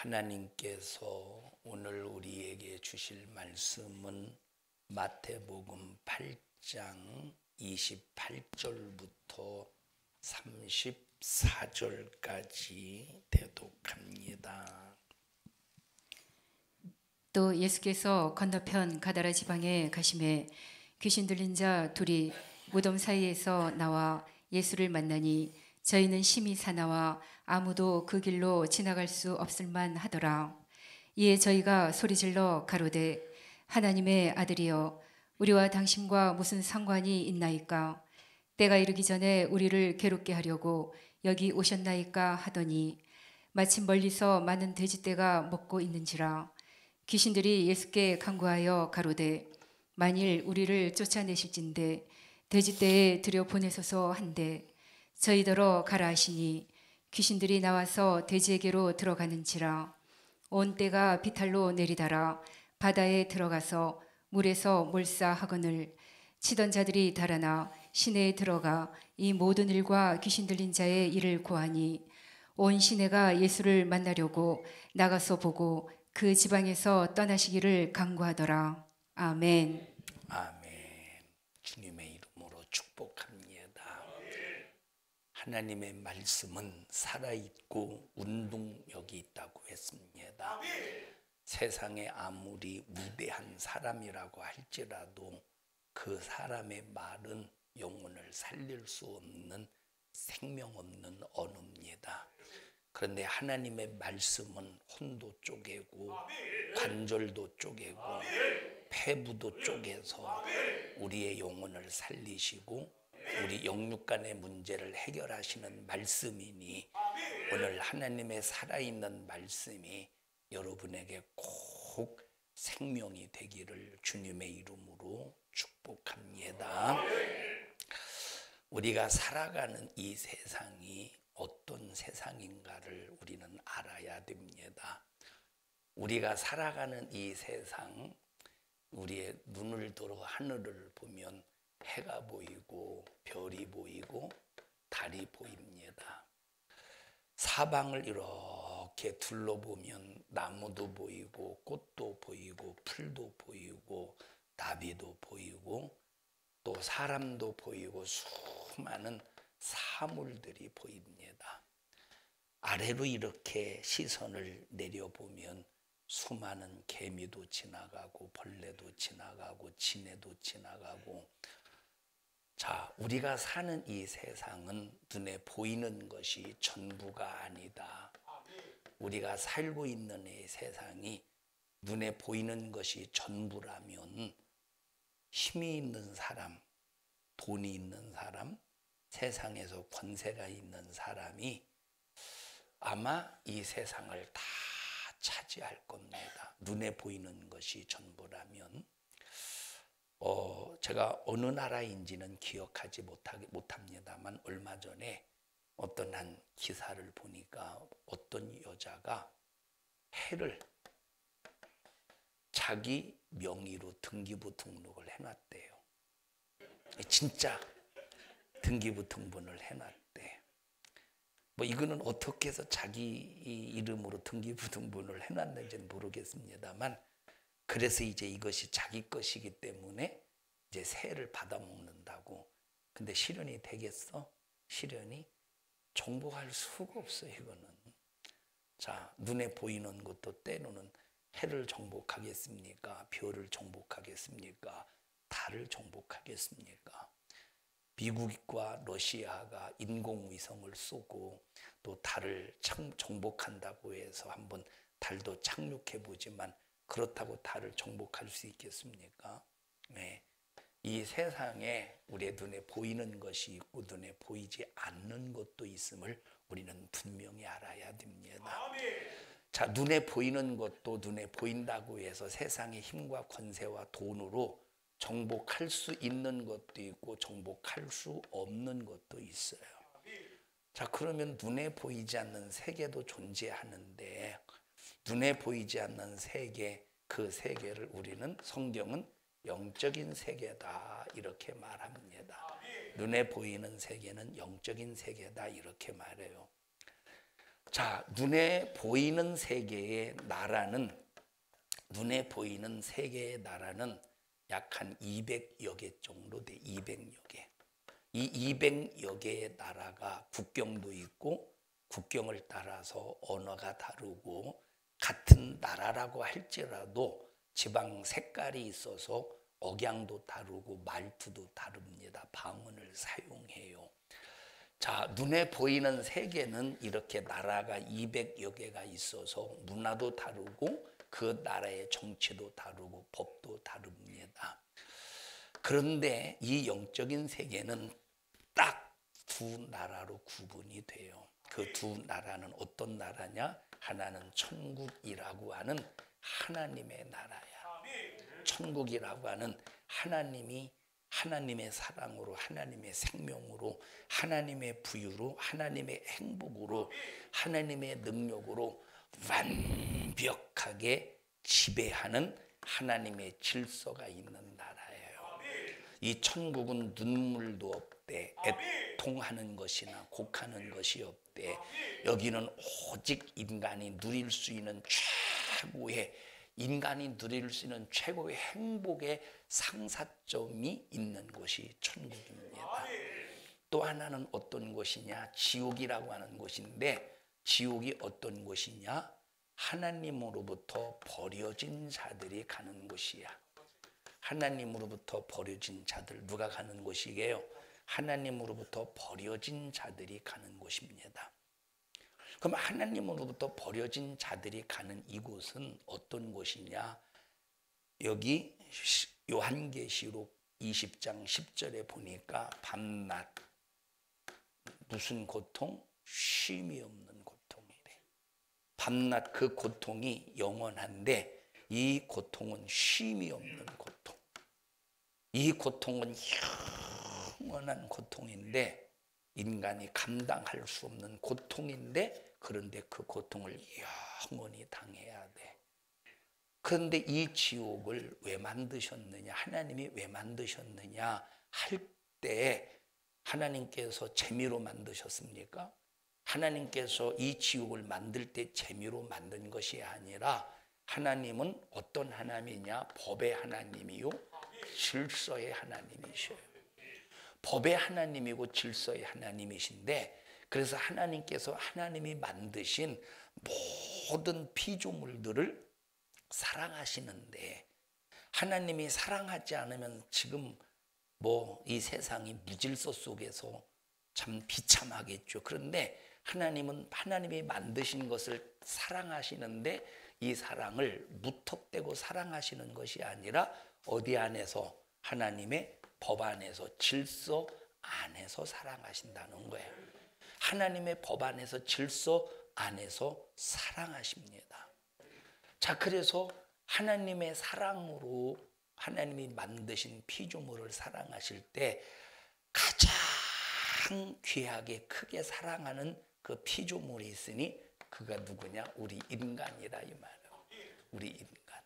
하나님께서 오늘 우리에게 주실 말씀은 마태복음 8장 28절부터 34절까지 대독합니다. 또 예수께서 건너편 가다라 지방에 가심에 귀신 들린 자 둘이 무덤 사이에서 나와 예수를 만나니 저희는 심히 사나와 아무도 그 길로 지나갈 수 없을 만하더라. 이에 저희가 소리질러 가로되 하나님의 아들이여 우리와 당신과 무슨 상관이 있나이까? 때가 이르기 전에 우리를 괴롭게 하려고 여기 오셨나이까 하더니 마침 멀리서 많은 돼지떼가 먹고 있는지라. 귀신들이 예수께 간구하여 가로되 만일 우리를 쫓아내실진대 돼지떼에 들여보내소서 한데 저희더러 가라 하시니 귀신들이 나와서 돼지에게로 들어가는지라. 온 떼가 비탈로 내리달아 바다에 들어가서 물에서 몰사하거늘 치던 자들이 달아나 시내에 들어가 이 모든 일과 귀신 들린 자의 일을 고하니 온 시내가 예수를 만나려고 나가서 보고 그 지방에서 떠나시기를 간구하더라. 아멘. 아멘. 주님의 이름으로 축복합니다. 하나님의 말씀은 살아있고 운동력이 있다고 했습니다. 세상에 아무리 위대한 사람이라고 할지라도 그 사람의 말은 영혼을 살릴 수 없는 생명 없는 언어입니다. 그런데 하나님의 말씀은 혼도 쪼개고 관절도 쪼개고 폐부도 쪼개서 우리의 영혼을 살리시고 우리 영육간의 문제를 해결하시는 말씀이니 오늘 하나님의 살아있는 말씀이 여러분에게 꼭 생명이 되기를 주님의 이름으로 축복합니다. 우리가 살아가는 이 세상이 어떤 세상인가를 우리는 알아야 됩니다. 우리가 살아가는 이 세상, 우리의 눈을 들어 하늘을 보면 해가 보이고 별이 보이고 달이 보입니다. 사방을 이렇게 둘러보면 나무도 보이고 꽃도 보이고 풀도 보이고 나비도 보이고 또 사람도 보이고 수많은 사물들이 보입니다. 아래로 이렇게 시선을 내려보면 수많은 개미도 지나가고 벌레도 지나가고 지네도 지나가고 자, 우리가 사는 이 세상은 눈에 보이는 것이 전부가 아니다. 우리가 살고 있는 이 세상이 눈에 보이는 것이 전부라면 힘이 있는 사람, 돈이 있는 사람, 세상에서 권세가 있는 사람이 아마 이 세상을 다 차지할 겁니다. 눈에 보이는 것이 전부라면 제가 어느 나라인지는 기억하지 못합니다만 얼마 전에 어떤 한 기사를 보니까 어떤 여자가 해를 자기 명의로 등기부 등록을 해놨대요. 진짜 등기부 등본을 해놨대. 뭐 이거는 어떻게 해서 자기 이름으로 등기부 등본을 해놨는지는 모르겠습니다만 그래서 이제 이것이 자기 것이기 때문에 이제 세를 받아먹는다고. 근데 실현이 되겠어? 실현이 정복할 수가 없어요. 이거는. 자, 눈에 보이는 것도 때로는 해를 정복하겠습니까? 별을 정복하겠습니까? 달을 정복하겠습니까? 미국과 러시아가 인공위성을 쏘고 또 달을 정복한다고 해서 한번 달도 착륙해보지만 그렇다고 달을 정복할 수 있겠습니까? 네. 이 세상에 우리의 눈에 보이는 것이 있고 눈에 보이지 않는 것도 있음을 우리는 분명히 알아야 됩니다. 자, 눈에 보이는 것도 눈에 보인다고 해서 세상의 힘과 권세와 돈으로 정복할 수 있는 것도 있고 정복할 수 없는 것도 있어요. 자, 그러면 눈에 보이지 않는 세계도 존재하는데 눈에 보이지 않는 세계, 그 세계를 우리는 성경은 영적인 세계다 이렇게 말합니다. 눈에 보이는 세계는 영적인 세계다 이렇게 말해요. 자, 눈에 보이는 세계의 나라는 약 한 200여 개 정도 돼. 200여 개. 이 200여 개의 나라가 국경도 있고 국경을 따라서 언어가 다르고 같은 나라라고 할지라도 지방 색깔이 있어서 억양도 다르고 말투도 다릅니다. 방언을 사용해요. 자, 눈에 보이는 세계는 이렇게 나라가 200여 개가 있어서 문화도 다르고 그 나라의 정치도 다르고 법도 다릅니다. 그런데 이 영적인 세계는 딱 두 나라로 구분이 돼요. 그 두 나라는 어떤 나라냐? 하나는 천국이라고 하는 하나님의 나라야. 천국이라고 하는 하나님의 사랑으로, 하나님의 생명으로, 하나님의 부유로, 하나님의 행복으로, 하나님의 능력으로 완벽하게 지배하는 하나님의 질서가 있는 나라예요. 이 천국은 눈물도 없대. 애통하는 것이나 곡하는 것이 없대. 여기는 오직 인간이 누릴 수 있는 최고의 행복의 상사점이 있는 곳이 천국입니다. 또 하나는 어떤 곳이냐? 지옥이라고 하는 곳인데, 지옥이 어떤 곳이냐? 하나님으로부터 버려진 자들이 가는 곳이야. 하나님으로부터 버려진 자들, 누가 가는 곳이게요? 하나님으로부터 버려진 자들이 가는 곳입니다. 그럼 하나님으로부터 버려진 자들이 가는 이곳은 어떤 곳이냐? 여기 요한계시록 20장 10절에 보니까 밤낮 무슨 고통? 쉼이 없는 고통이래. 밤낮 그 고통이 영원한데 이 고통은 쉼이 없는 고통. 이 고통은 영원한 고통인데 인간이 감당할 수 없는 고통인데 그런데 그 고통을 영원히 당해야 돼. 그런데 이 지옥을 왜 만드셨느냐? 하나님이 왜 만드셨느냐 할 때 하나님께서 재미로 만드셨습니까? 하나님께서 이 지옥을 만들 때 재미로 만든 것이 아니라 하나님은 어떤 하나님이냐? 법의 하나님이요 질서의 하나님이셔요. 법의 하나님이고 질서의 하나님이신데, 그래서 하나님께서 하나님이 만드신 모든 피조물들을 사랑하시는데, 하나님이 사랑하지 않으면 지금 이 세상이 무질서 속에서 참 비참하겠죠. 그런데 하나님은 하나님이 만드신 것을 사랑하시는데 이 사랑을 무턱대고 사랑하시는 것이 아니라 어디 안에서? 하나님의 법 안에서, 질서 안에서 사랑하신다는 거예요. 하나님의 법 안에서, 질서 안에서 사랑하십니다. 자, 그래서 하나님의 사랑으로 하나님이 만드신 피조물을 사랑하실 때 가장 귀하게 크게 사랑하는 그 피조물이 있으니 그가 누구냐? 우리 인간이라 이 말이에요. 우리 인간.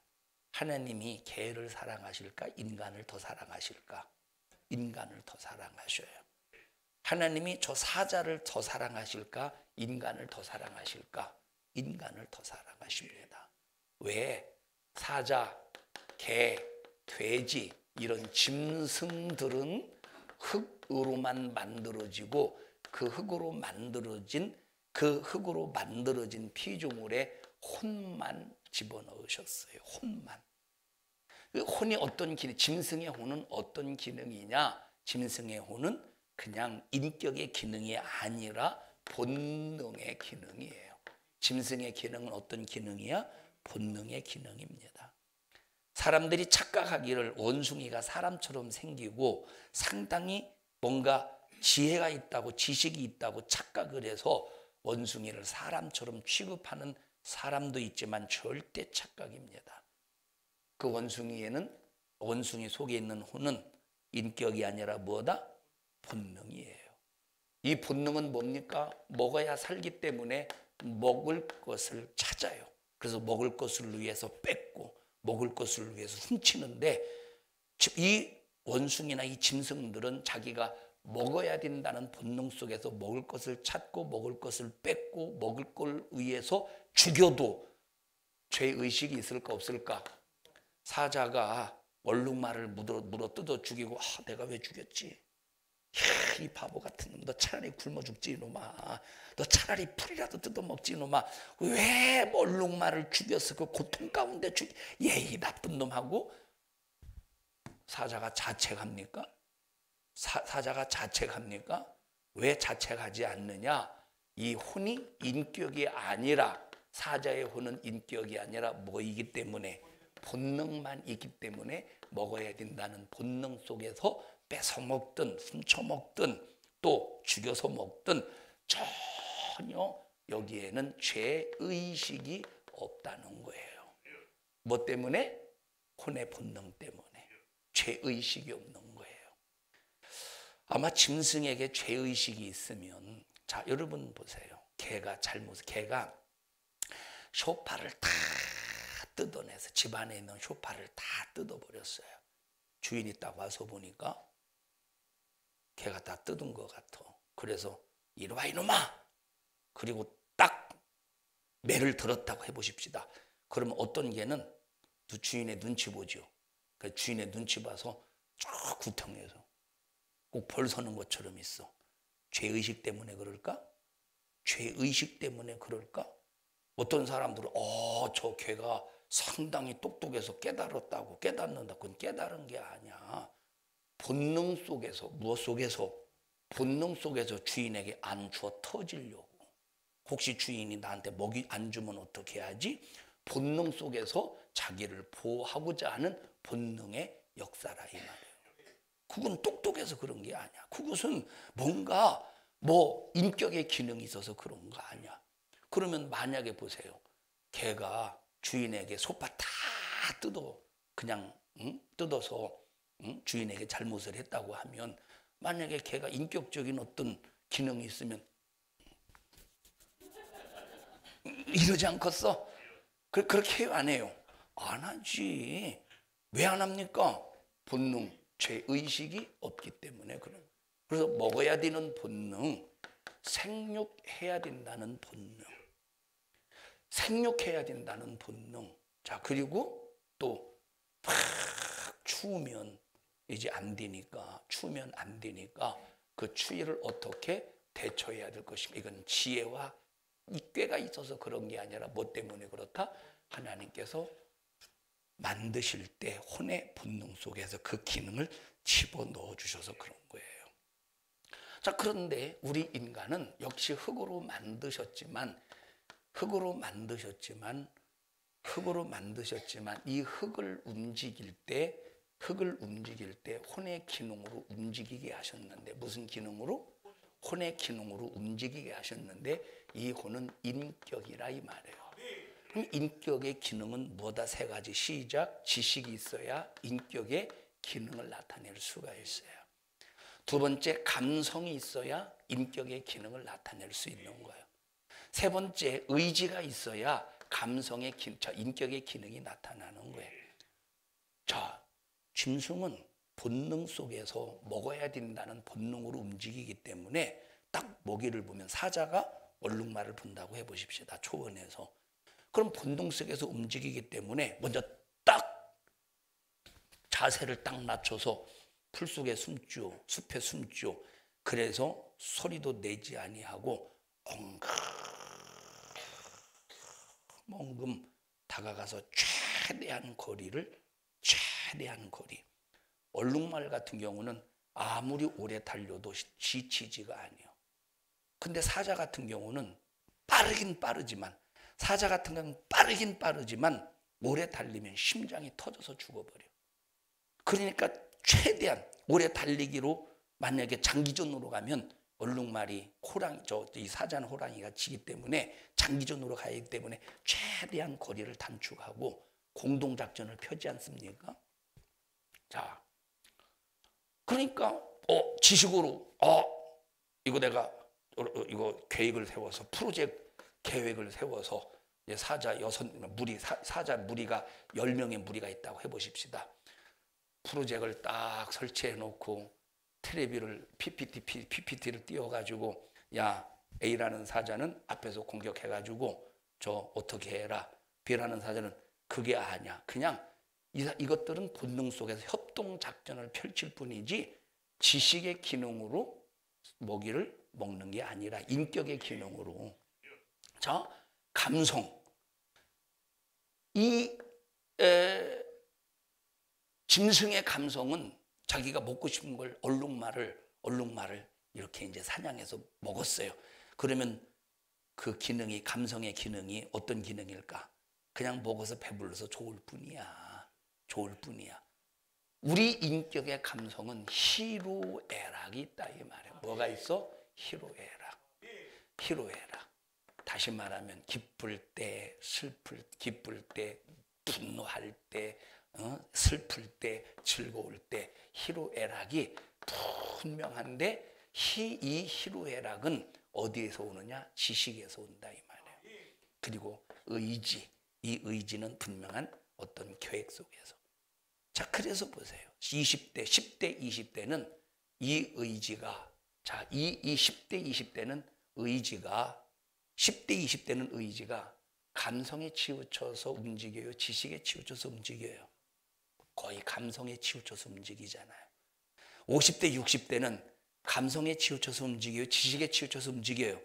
하나님이 개를 사랑하실까? 인간을 더 사랑하실까? 인간을 더 사랑하셔요. 하나님이 저 사자를 더 사랑하실까? 인간을 더 사랑하실까? 인간을 더 사랑하십니다. 왜? 사자, 개, 돼지 이런 짐승들은 흙으로만 만들어지고 그 흙으로 만들어진 피조물에 혼만 집어넣으셨어요. 혼만. 그 혼이 어떤 기능? 짐승의 혼은 어떤 기능이냐? 짐승의 혼은 그냥 인격의 기능이 아니라 본능의 기능이에요. 짐승의 기능은 어떤 기능이야? 본능의 기능입니다. 사람들이 착각하기를 원숭이가 사람처럼 생기고 상당히 뭔가 지혜가 있다고, 지식이 있다고 착각을 해서 원숭이를 사람처럼 취급하는 사람도 있지만 절대 착각입니다. 그 원숭이 속에 있는 혼은 인격이 아니라 뭐다? 본능이에요. 이 본능은 뭡니까? 먹어야 살기 때문에 먹을 것을 찾아요. 그래서 먹을 것을 위해서 뺏고 먹을 것을 위해서 훔치는데, 이 원숭이나 이 짐승들은 자기가 먹어야 된다는 본능 속에서 먹을 것을 찾고 먹을 것을 뺏고 먹을 걸 위해서 죽여도 죄의식이 있을까 없을까? 사자가 얼룩말을 물어 뜯어 죽이고 내가 왜 죽였지? 이 바보 같은 놈, 너 차라리 굶어 죽지 이놈아. 너 차라리 풀이라도 뜯어 먹지 이놈아. 왜 얼룩말을 죽였어? 그 고통 가운데 이 나쁜 놈하고 사자가 자책합니까? 사자가 자책합니까? 왜 자책하지 않느냐? 이 혼이 인격이 아니라, 사자의 혼은 인격이 아니라 뭐이기 때문에? 본능만 있기 때문에 먹어야 된다는 본능 속에서 뺏어 먹든 훔쳐 먹든 또 죽여서 먹든 전혀 여기에는 죄의식이 없다는 거예요. 뭐 때문에? 혼의 본능 때문에. 죄의식이 없는 거예요. 아마 짐승에게 죄의식이 있으면, 자, 여러분 보세요. 개가 쇼파를 다 뜯어내서 집 안에 있는 쇼파를 다 뜯어버렸어요. 주인이 딱 와서 보니까 개가 다 뜯은 것 같아. 그래서 이리 와 이놈아. 그리고 딱 매를 들었다고 해보십시다. 그러면 어떤 개는 주인의 눈치 보죠. 그 주인의 눈치 봐서 쫙 구덩이에서 꼭 벌 서는 것처럼 있어. 죄의식 때문에 그럴까? 죄의식 때문에 그럴까? 어떤 사람들은 저 개가 상당히 똑똑해서 깨달았다고, 깨닫는다. 그건 깨달은 게 아니야. 본능 속에서, 무엇 속에서? 본능 속에서 주인에게 안 주어 터지려고. 혹시 주인이 나한테 먹이 안 주면 어떻게 해야지? 본능 속에서 자기를 보호하고자 하는 본능의 역사라 이 말이에요. 그건 똑똑해서 그런 게 아니야. 그것은 뭔가 인격의 기능이 있어서 그런 거 아니야. 그러면 만약에 보세요. 개가 주인에게 소파 다 뜯어서 주인에게 잘못을 했다고 하면, 만약에 개가 인격적인 어떤 기능이 있으면 이러지 않겠어? 그렇게 해요, 안 해요? 안 하지. 왜 안 합니까? 본능, 죄의식이 없기 때문에 그래서 먹어야 되는 본능, 생육해야 된다는 본능, 생육해야 된다는 본능. 자, 그리고 또 막 추우면 이제 안 되니까, 추우면 안 되니까 그 추위를 어떻게 대처해야 될 것인가. 이건 지혜와 이꾀가 있어서 그런 게 아니라 뭐 때문에 그렇다? 하나님께서 만드실 때 혼의 본능 속에서 그 기능을 집어넣어 주셔서 그런 거예요. 자, 그런데 우리 인간은 역시 흙으로 만드셨지만 이 흙을 움직일 때 혼의 기능으로 움직이게 하셨는데, 무슨 기능으로? 혼의 기능으로 움직이게 하셨는데, 이 혼은 인격이라 이 말이에요. 그럼 인격의 기능은 뭐다? 세 가지. 시작. 지식이 있어야 인격의 기능을 나타낼 수가 있어요. 두 번째, 감성이 있어야 인격의 기능을 나타낼 수 있는 거예요. 세 번째, 의지가 있어야 인격의 기능이 나타나는 거예요. 자, 짐승은 본능 속에서 먹어야 된다는 본능으로 움직이기 때문에, 딱 먹이를 보면 사자가 얼룩말을 본다고 해보십시다. 초원에서. 그럼 본능 속에서 움직이기 때문에 먼저 딱 자세를 딱 낮춰서 풀속에 숨죠. 숲에 숨죠. 그래서 소리도 내지 아니하고 엉금 다가가서 최대한 거리. 얼룩말 같은 경우는 아무리 오래 달려도 지치지가 아니에요. 근데 사자 같은 경우는 빠르긴 빠르지만 오래 달리면 심장이 터져서 죽어버려. 그러니까 최대한 오래 달리기로, 만약에 장기전으로 가면 얼룩말이 이 사자는 호랑이가 지기 때문에 장기전으로 가기 때문에 최대한 거리를 단축하고 공동작전을 펴지 않습니까? 자, 그러니까 지식으로 이거 계획을 세워서, 프로젝트 계획을 세워서, 사자 무리가 10명의 무리가 있다고 해보십시다. 프로젝트를 딱 설치해 놓고 텔레비를 PPT를 띄워가지고 야 A라는 사자는 앞에서 공격해가지고 저 어떻게 해라. B라는 사자는 그게 아니야. 그냥 이것들은 본능 속에서 협동작전을 펼칠 뿐이지 지식의 기능으로 먹이를 먹는 게 아니라 인격의 기능으로. 자, 감성. 이 짐승의 감성은 자기가 먹고 싶은 걸 얼룩말을 이렇게 이제 사냥해서 먹었어요. 그러면 그 기능이, 감성의 기능이 어떤 기능일까? 그냥 먹어서 배불러서 좋을 뿐이야. 좋을 뿐이야. 우리 인격의 감성은 희로애락이 있다 이 말이에요. 뭐가 있어? 희로애락. 희로애락. 다시 말하면 기쁠 때, 기쁠 때, 분노할 때, 슬플 때, 즐거울 때 희로애락이 분명한데 이 희로애락은 어디에서 오느냐? 지식에서 온다 이 말이에요. 그리고 의지, 이 의지는 분명한 어떤 계획 속에서. 자, 그래서 보세요. 20대, 10대, 20대는 이 의지가, 자, 이 10대, 20대는 의지가, 10대, 20대는 의지가 감성에 치우쳐서 움직여요? 지식에 치우쳐서 움직여요? 거의 감성에 치우쳐서 움직이잖아요. 50대, 60대는 감성에 치우쳐서 움직여요? 지식에 치우쳐서 움직여요?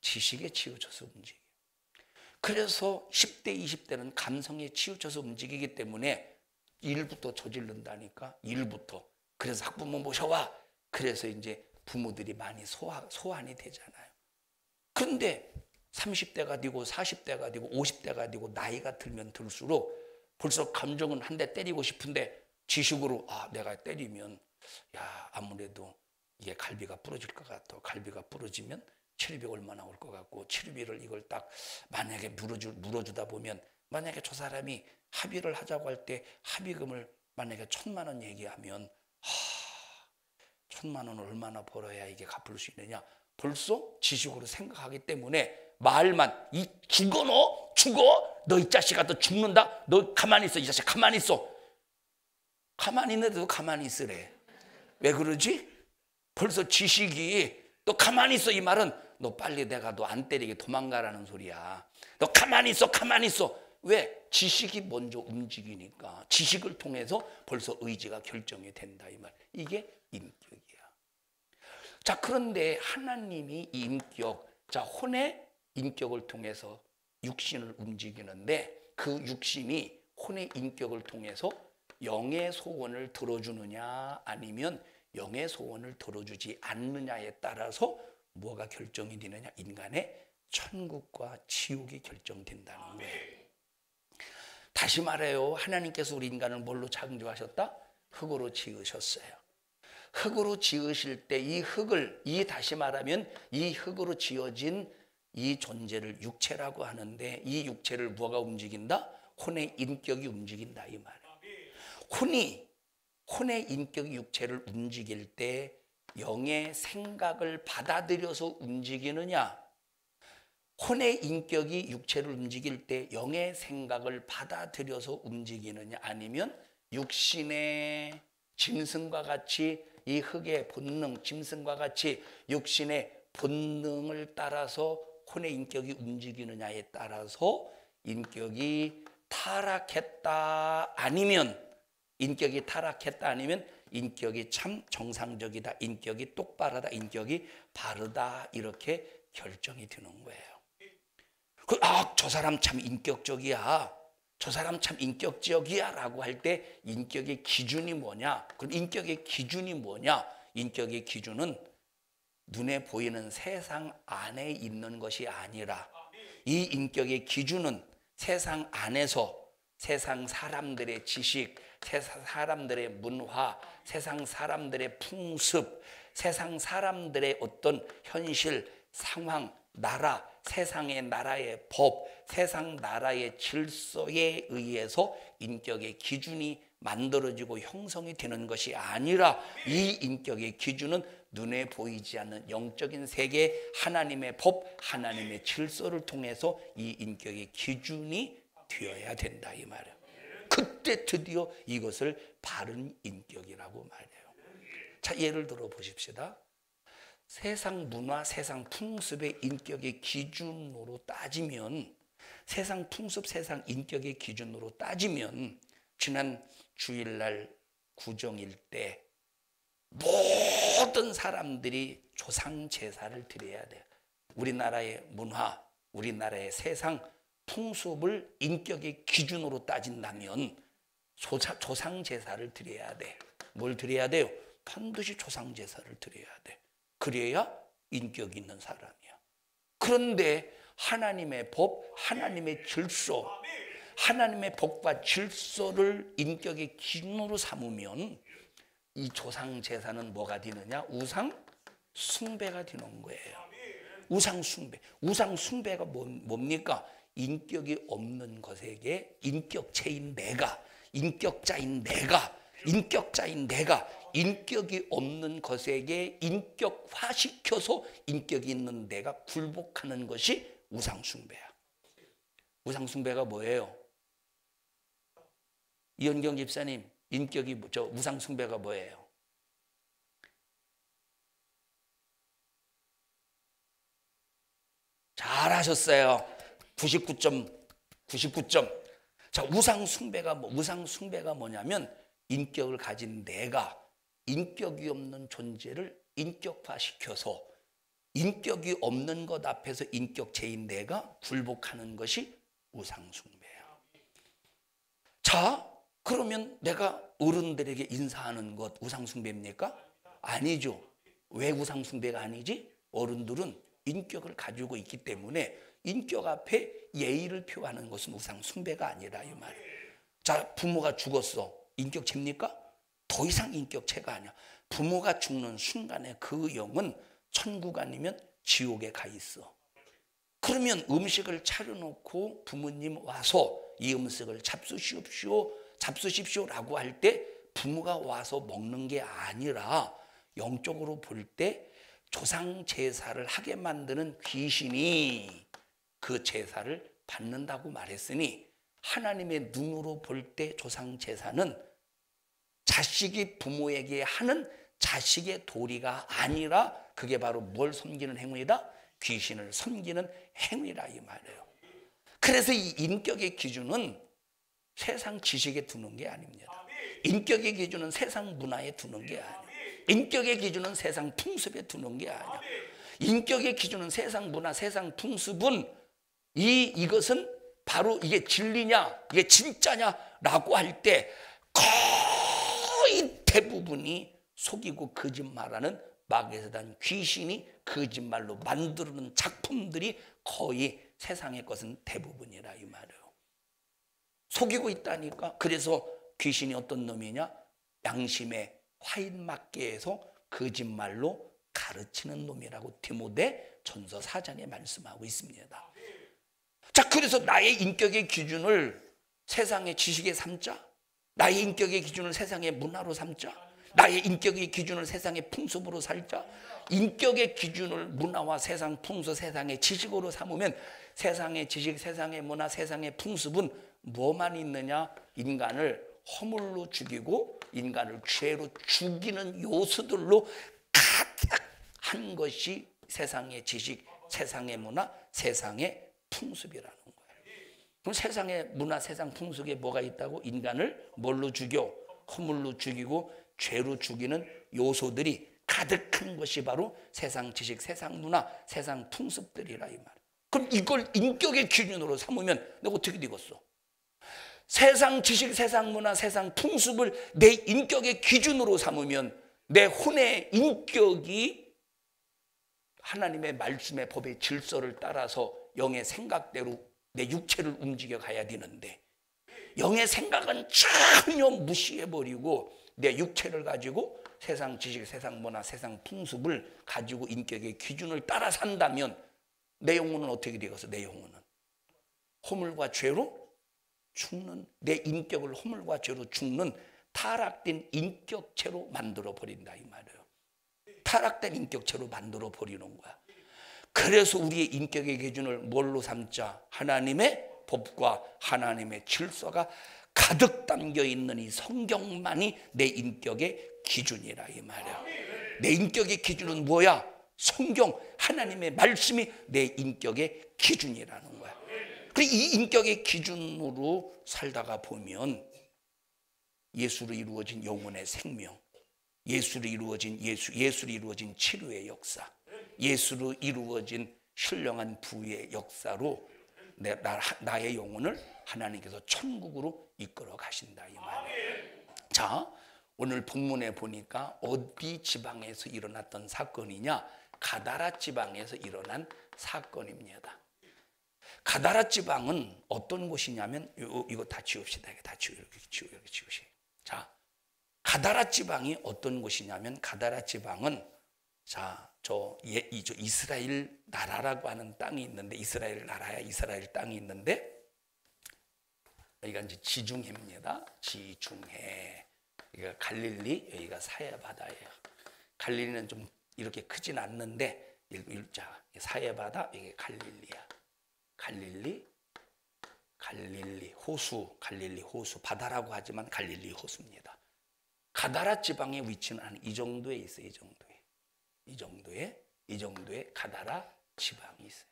지식에 치우쳐서 움직여요. 그래서 10대, 20대는 감성에 치우쳐서 움직이기 때문에 일부터 저지른다니까. 일부터. 그래서 학부모 모셔와. 그래서 이제 부모들이 많이 소환이 되잖아요. 그런데 30대가 되고 40대가 되고 50대가 되고 나이가 들면 들수록 벌써 감정은 한 대 때리고 싶은데 지식으로 내가 때리면 아무래도 이게 갈비가 부러질 것 같아. 갈비가 부러지면 치료비 얼마나 올 것 같고, 치료비를 이걸 딱 만약에 물어주다 보면 만약에 저 사람이 합의를 하자고 할 때 합의금을 만약에 1,000만 원 얘기하면 1,000만 원을 얼마나 벌어야 이게 갚을 수 있느냐. 벌써 지식으로 생각하기 때문에 말만 죽어 너 죽어 너 이 자식아 너 죽는다 너 가만히 있어 이 자식 가만히 있어. 가만히 있는데도 가만히 있으래. 왜 그러지? 벌써 지식이 너 가만히 있어 이 말은 너 빨리 내가 너 안 때리게 도망가라는 소리야. 너 가만히 있어 가만히 있어. 왜? 지식이 먼저 움직이니까. 지식을 통해서 벌써 의지가 결정이 된다 이 말. 이게 인격이야. 자, 그런데 하나님이 이 인격, 자, 혼의 인격을 통해서 육신을 움직이는데 그 육신이 혼의 인격을 통해서 영의 소원을 들어주느냐 아니면 영의 소원을 들어주지 않느냐에 따라서 뭐가 결정이 되느냐? 인간의 천국과 지옥이 결정된다는 거예요. 다시 말해요. 하나님께서 우리 인간을 뭘로 창조하셨다? 흙으로 지으셨어요. 흙으로 지으실 때 이 흙을, 다시 말하면 이 흙으로 지어진 이 존재를 육체라고 하는데 이 육체를 뭐가 움직인다? 혼의 인격이 움직인다 이 말이에요. 혼의 인격이 육체를 움직일 때 영의 생각을 받아들여서 움직이느냐? 혼의 인격이 육체를 움직일 때 영의 생각을 받아들여서 움직이느냐? 아니면 육신의 짐승과 같이 이 흙의 본능, 짐승과 같이 육신의 본능을 따라서 혼의 인격이 움직이느냐에 따라서 인격이 타락했다 아니면 인격이 참 정상적이다, 인격이 똑바르다, 인격이 바르다 이렇게 결정이 되는 거예요. 저 사람 참 인격적이야. 저 사람 참 인격적이야 라고 할 때 인격의 기준이 뭐냐? 그럼 인격의 기준이 뭐냐? 인격의 기준은 눈에 보이는 세상 안에 있는 것이 아니라 이 인격의 기준은 세상 안에서 세상 사람들의 지식, 세상 사람들의 문화, 세상 사람들의 풍습, 세상 사람들의 어떤 현실, 상황, 나라, 세상의 나라의 법, 세상 나라의 질서에 의해서 인격의 기준이 만들어지고 형성이 되는 것이 아니라 이 인격의 기준은 눈에 보이지 않는 영적인 세계, 하나님의 법, 하나님의 질서를 통해서 이 인격의 기준이 되어야 된다 이 말이에요. 그때 드디어 이것을 바른 인격이라고 말해요. 자, 예를 들어 보십시다. 세상 문화, 세상 풍습의 인격의 기준으로 따지면, 세상 풍습, 세상 인격의 기준으로 따지면 지난 주일날 구정일 때 모든 사람들이 조상 제사를 드려야 돼요. 우리나라의 문화, 우리나라의 세상 풍습을 인격의 기준으로 따진다면 조상 제사를 드려야 돼. 뭘 드려야 돼요? 반드시 조상 제사를 드려야 돼. 그래야 인격 있는 사람이야. 그런데 하나님의 법, 하나님의 질서, 하나님의 법과 질서를 인격의 기준으로 삼으면 이 조상 제사는 뭐가 되느냐? 우상 숭배가 되는 거예요. 우상 숭배. 우상 숭배가 뭡니까? 인격이 없는 것에게 인격체인 내가, 인격자인 내가, 인격이 없는 것에게 인격화시켜서 인격이 있는 내가 굴복하는 것이 우상 숭배야. 우상 숭배가 뭐예요? 이현경 집사님, 우상 숭배가 뭐예요? 잘하셨어요. 99점. 자, 우상 숭배가 뭐냐면 인격을 가진 내가 인격이 없는 존재를 인격화시켜서 인격이 없는 것 앞에서 인격체인 내가 굴복하는 것이 우상 숭배야. 자, 그러면 내가 어른들에게 인사하는 것 우상 숭배입니까? 아니죠. 왜 우상 숭배가 아니지? 어른들은 인격을 가지고 있기 때문에 인격 앞에 예의를 표하는 것은 우상 숭배가 아니라 이 말이에요. 자, 부모가 죽었어. 인격체입니까? 더 이상 인격체가 아니야. 부모가 죽는 순간에 그 영은 천국 아니면 지옥에 가 있어. 그러면 음식을 차려놓고 부모님 와서 이 음식을 잡수십시오라고 할 때 부모가 와서 먹는 게 아니라 영적으로 볼 때 조상 제사를 하게 만드는 귀신이 그 제사를 받는다고 말했으니 하나님의 눈으로 볼 때 조상 제사는 자식이 부모에게 하는 자식의 도리가 아니라 그게 바로 뭘 섬기는 행위다? 귀신을 섬기는 행위라 이 말이에요. 그래서 이 인격의 기준은 세상 지식에 두는 게 아닙니다. 인격의 기준은 세상 문화에 두는 게 아니에요. 인격의 기준은 세상 풍습에 두는 게 아니야. 인격의 기준은 세상 문화, 세상 풍습은 이것은 바로 이게 진리냐, 이게 진짜냐라고 할 때 거의 대부분이 속이고 거짓말하는 마귀의 사단 귀신이 거짓말로 만드는 작품들이 거의 세상의 것은 대부분이라 이 말이에요. 속이고 있다니까. 그래서 귀신이 어떤 놈이냐? 양심의 화인막계에서 거짓말로 가르치는 놈이라고 디모데 전서 4장에 말씀하고 있습니다. 자, 그래서 나의 인격의 기준을 세상의 지식에 삼자, 나의 인격의 기준을 세상의 문화로 삼자, 나의 인격의 기준을 세상의 풍습으로 살자. 인격의 기준을 문화와 세상 풍습, 세상의 지식으로 삼으면 세상의 지식, 세상의 문화, 세상의 풍습은 뭐만 있느냐? 인간을 허물로 죽이고 인간을 죄로 죽이는 요소들로 가득한 것이 세상의 지식, 세상의 문화, 세상의 풍습이라는 거예요. 그럼 세상의 문화, 세상 풍습에 뭐가 있다고? 인간을 뭘로 죽여? 허물로 죽이고 죄로 죽이는 요소들이 가득한 것이 바로 세상 지식, 세상 문화, 세상 풍습들이라 이 말이에요. 그럼 이걸 인격의 기준으로 삼으면 내가 어떻게 되겠어? 세상 지식, 세상 문화, 세상 풍습을 내 인격의 기준으로 삼으면 내 혼의 인격이 하나님의 말씀의 법의 질서를 따라서 영의 생각대로 내 육체를 움직여 가야 되는데 영의 생각은 전혀 무시해버리고 내 육체를 가지고 세상 지식, 세상 문화, 세상 풍습을 가지고 인격의 기준을 따라 산다면 내 영혼은 어떻게 되겠어? 내 영혼은 허물과 죄로 죽는, 내 인격을 허물과 죄로 죽는 타락된 인격체로 만들어 버린다 이 말이에요. 타락된 인격체로 만들어 버리는 거야. 그래서 우리의 인격의 기준을 뭘로 삼자? 하나님의 법과 하나님의 질서가 가득 담겨 있는 이 성경만이 내 인격의 기준이라 이 말이야. 내 인격의 기준은 뭐야? 성경, 하나님의 말씀이 내 인격의 기준이라는 거야. 그리고 이 인격의 기준으로 살다가 보면 예수로 이루어진 영혼의 생명, 예수로 이루어진 예수로 이루어진 치료의 역사, 예수로 이루어진 신령한 부의 역사로 나의 영혼을 하나님께서 천국으로 이끌어 가신다 이 말이에요. 자, 오늘 본문에 보니까 어디 지방에서 일어났던 사건이냐? 가다라 지방에서 일어난 사건입니다. 가다라 지방은 어떤 곳이냐면 이거 다 지웁시다. 다 이렇게 지우시. 자, 가다라 지방이 어떤 곳이냐면 가다라 지방은 자, 저 이스라엘 나라라고 하는 땅이 있는데 이스라엘 나라야 이스라엘 땅이 있는데 여기가 이제 지중해입니다. 지중해. 여기가 갈릴리, 여기가 사해 바다예요. 갈릴리는 좀 이렇게 크진 않는데 자, 사해 바다, 이게 갈릴리야. 갈릴리 호수, 갈릴리 호수 바다라고 하지만 갈릴리 호수입니다. 가다라 지방의 위치는 한 이 정도에 있어요. 이 정도에 가다라 지방이 있어요.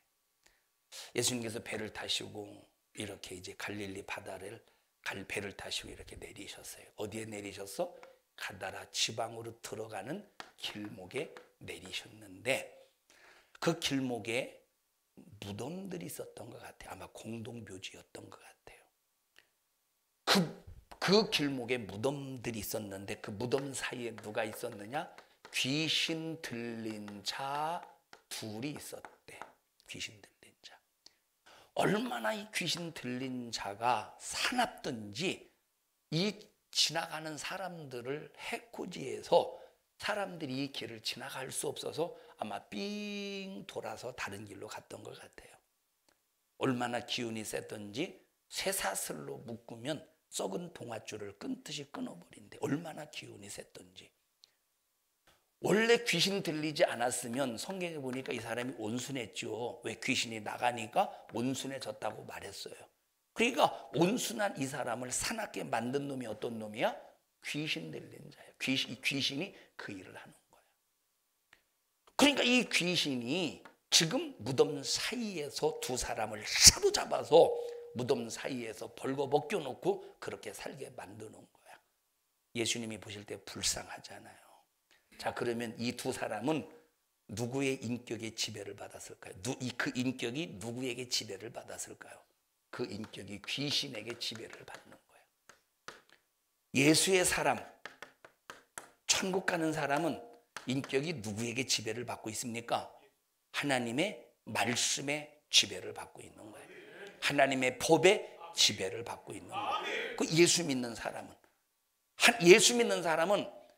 예수님께서 배를 타시고 이렇게 이제 갈릴리 바다를 배를 타시고 이렇게 내리셨어요. 어디에 내리셨어? 가다라 지방으로 들어가는 길목에 내리셨는데 그 길목에 무덤들이 있었던 것 같아요. 아마 공동묘지였던 것 같아요. 그 길목에 무덤들이 있었는데 그 무덤 사이에 누가 있었느냐? 귀신 들린 자 둘이 있었대. 귀신 들린 자. 얼마나 이 귀신 들린 자가 사납든지 이 지나가는 사람들을 해코지해서 사람들이 이 길을 지나갈 수 없어서 아마 삥 돌아서 다른 길로 갔던 것 같아요. 얼마나 기운이 셌던지 쇠사슬로 묶으면 썩은 동아줄을 끊듯이 끊어버린대. 얼마나 기운이 셌던지. 원래 귀신 들리지 않았으면 성경에 보니까 이 사람이 온순했죠. 왜? 귀신이 나가니까 온순해졌다고 말했어요. 그러니까 온순한 이 사람을 사납게 만든 놈이 어떤 놈이야? 귀신 들린 자예요. 귀신이 그 일을 하는 거예요. 그러니까 이 귀신이 지금 무덤 사이에서 두 사람을 사로잡아서 무덤 사이에서 벌거벗겨 놓고 그렇게 살게 만드는 거야. 예수님이 보실 때 불쌍하잖아요. 자, 그러면 이 두 사람은 누구의 인격의 지배를 받았을까요? 그 인격이 누구에게 지배를 받았을까요? 그 인격이 귀신에게 지배를 받는 거예요. 예수의 사람, 천국 가는 사람은 인격이 누구에게 지배를 받고 있습니까? 하나님의 말씀에 지배를 받고 있는 거예요. 하나님의 법에 지배를 받고 있는 거예요. 그 예수 믿는 사람은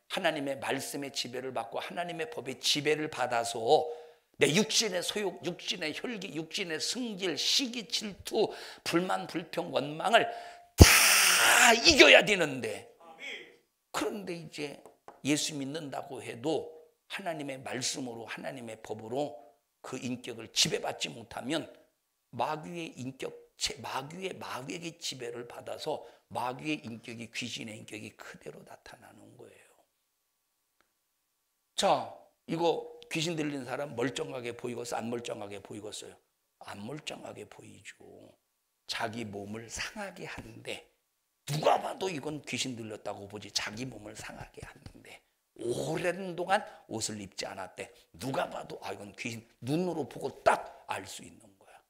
하나님의 말씀에 지배를 받고 하나님의 법에 지배를 받아서 내 육신의 소욕, 육신의 혈기, 육신의 승질, 시기, 질투, 불만, 불평, 원망을 다 이겨야 되는데, 그런데 이제 예수 믿는다고 해도 하나님의 말씀으로 하나님의 법으로 그 인격을 지배받지 못하면 마귀의 마귀에게 지배를 받아서 마귀의 인격이 귀신의 인격이 그대로 나타나는 거예요. 자, 이거 귀신 들린 사람 멀쩡하게 보이겠어요? 안 멀쩡하게 보이겠어요? 안 멀쩡하게 보이죠. 자기 몸을 상하게 하는데 누가 봐도 이건 귀신 들렸다고 보지 자기 몸을 상하게 하는데 오랜 동안 옷을 입지 않았대. 누가 봐도 아 이건 귀신, 눈으로 보고 딱 알 수 있는 거야.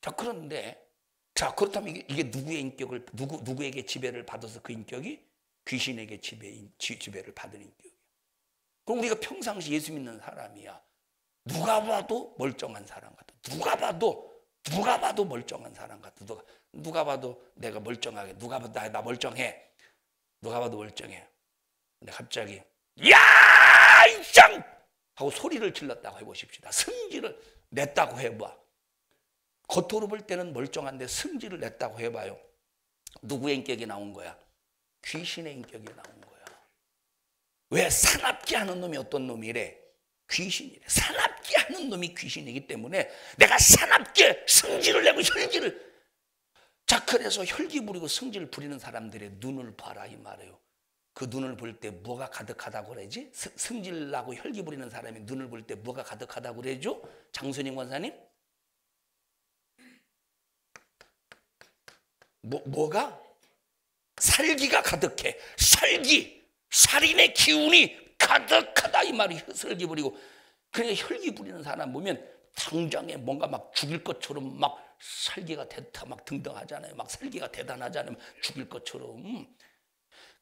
자, 그런데 자, 그렇다면 이게 누구의 인격을 누구에게 지배를 받아서 그 인격이 귀신에게 지배를 받은 인격이야. 그럼 우리가 평상시 예수 믿는 사람이야. 누가 봐도 멀쩡한 사람 같아. 누가 봐도 멀쩡한 사람 같아. 누가 봐도 내가 멀쩡하게, 누가 봐도 나 멀쩡해. 누가 봐도 멀쩡해. 근데 갑자기 야! 이짱! 하고 소리를 질렀다고 해보십시다. 승질을 냈다고 해봐. 겉으로 볼 때는 멀쩡한데 승질을 냈다고 해봐요. 누구의 인격이 나온 거야? 귀신의 인격이 나온 거야. 왜? 사납게 하는 놈이 어떤 놈이래? 귀신이래. 사납게 하는 놈이 귀신이기 때문에 내가 사납게 승질을 내고 혈기를, 자, 그래서 혈기 부리고 승질 부리는 사람들의 눈을 봐라 이 말이에요. 그 눈을 볼 때 뭐가 가득하다고 그러지? 승질나고 혈기 부리는 사람이 눈을 볼 때 뭐가 가득하다고 그러죠? 장순임 권사님? 뭐가? 살기가 가득해. 살인의 기운이 가득하다 이 말이 혈기 부리고. 그러니까 혈기 부리는 사람 보면 당장에 뭔가 막 죽일 것처럼 막 살기가 대타 막 등등하잖아요. 막 살기가 대단하잖아요. 죽일 것처럼.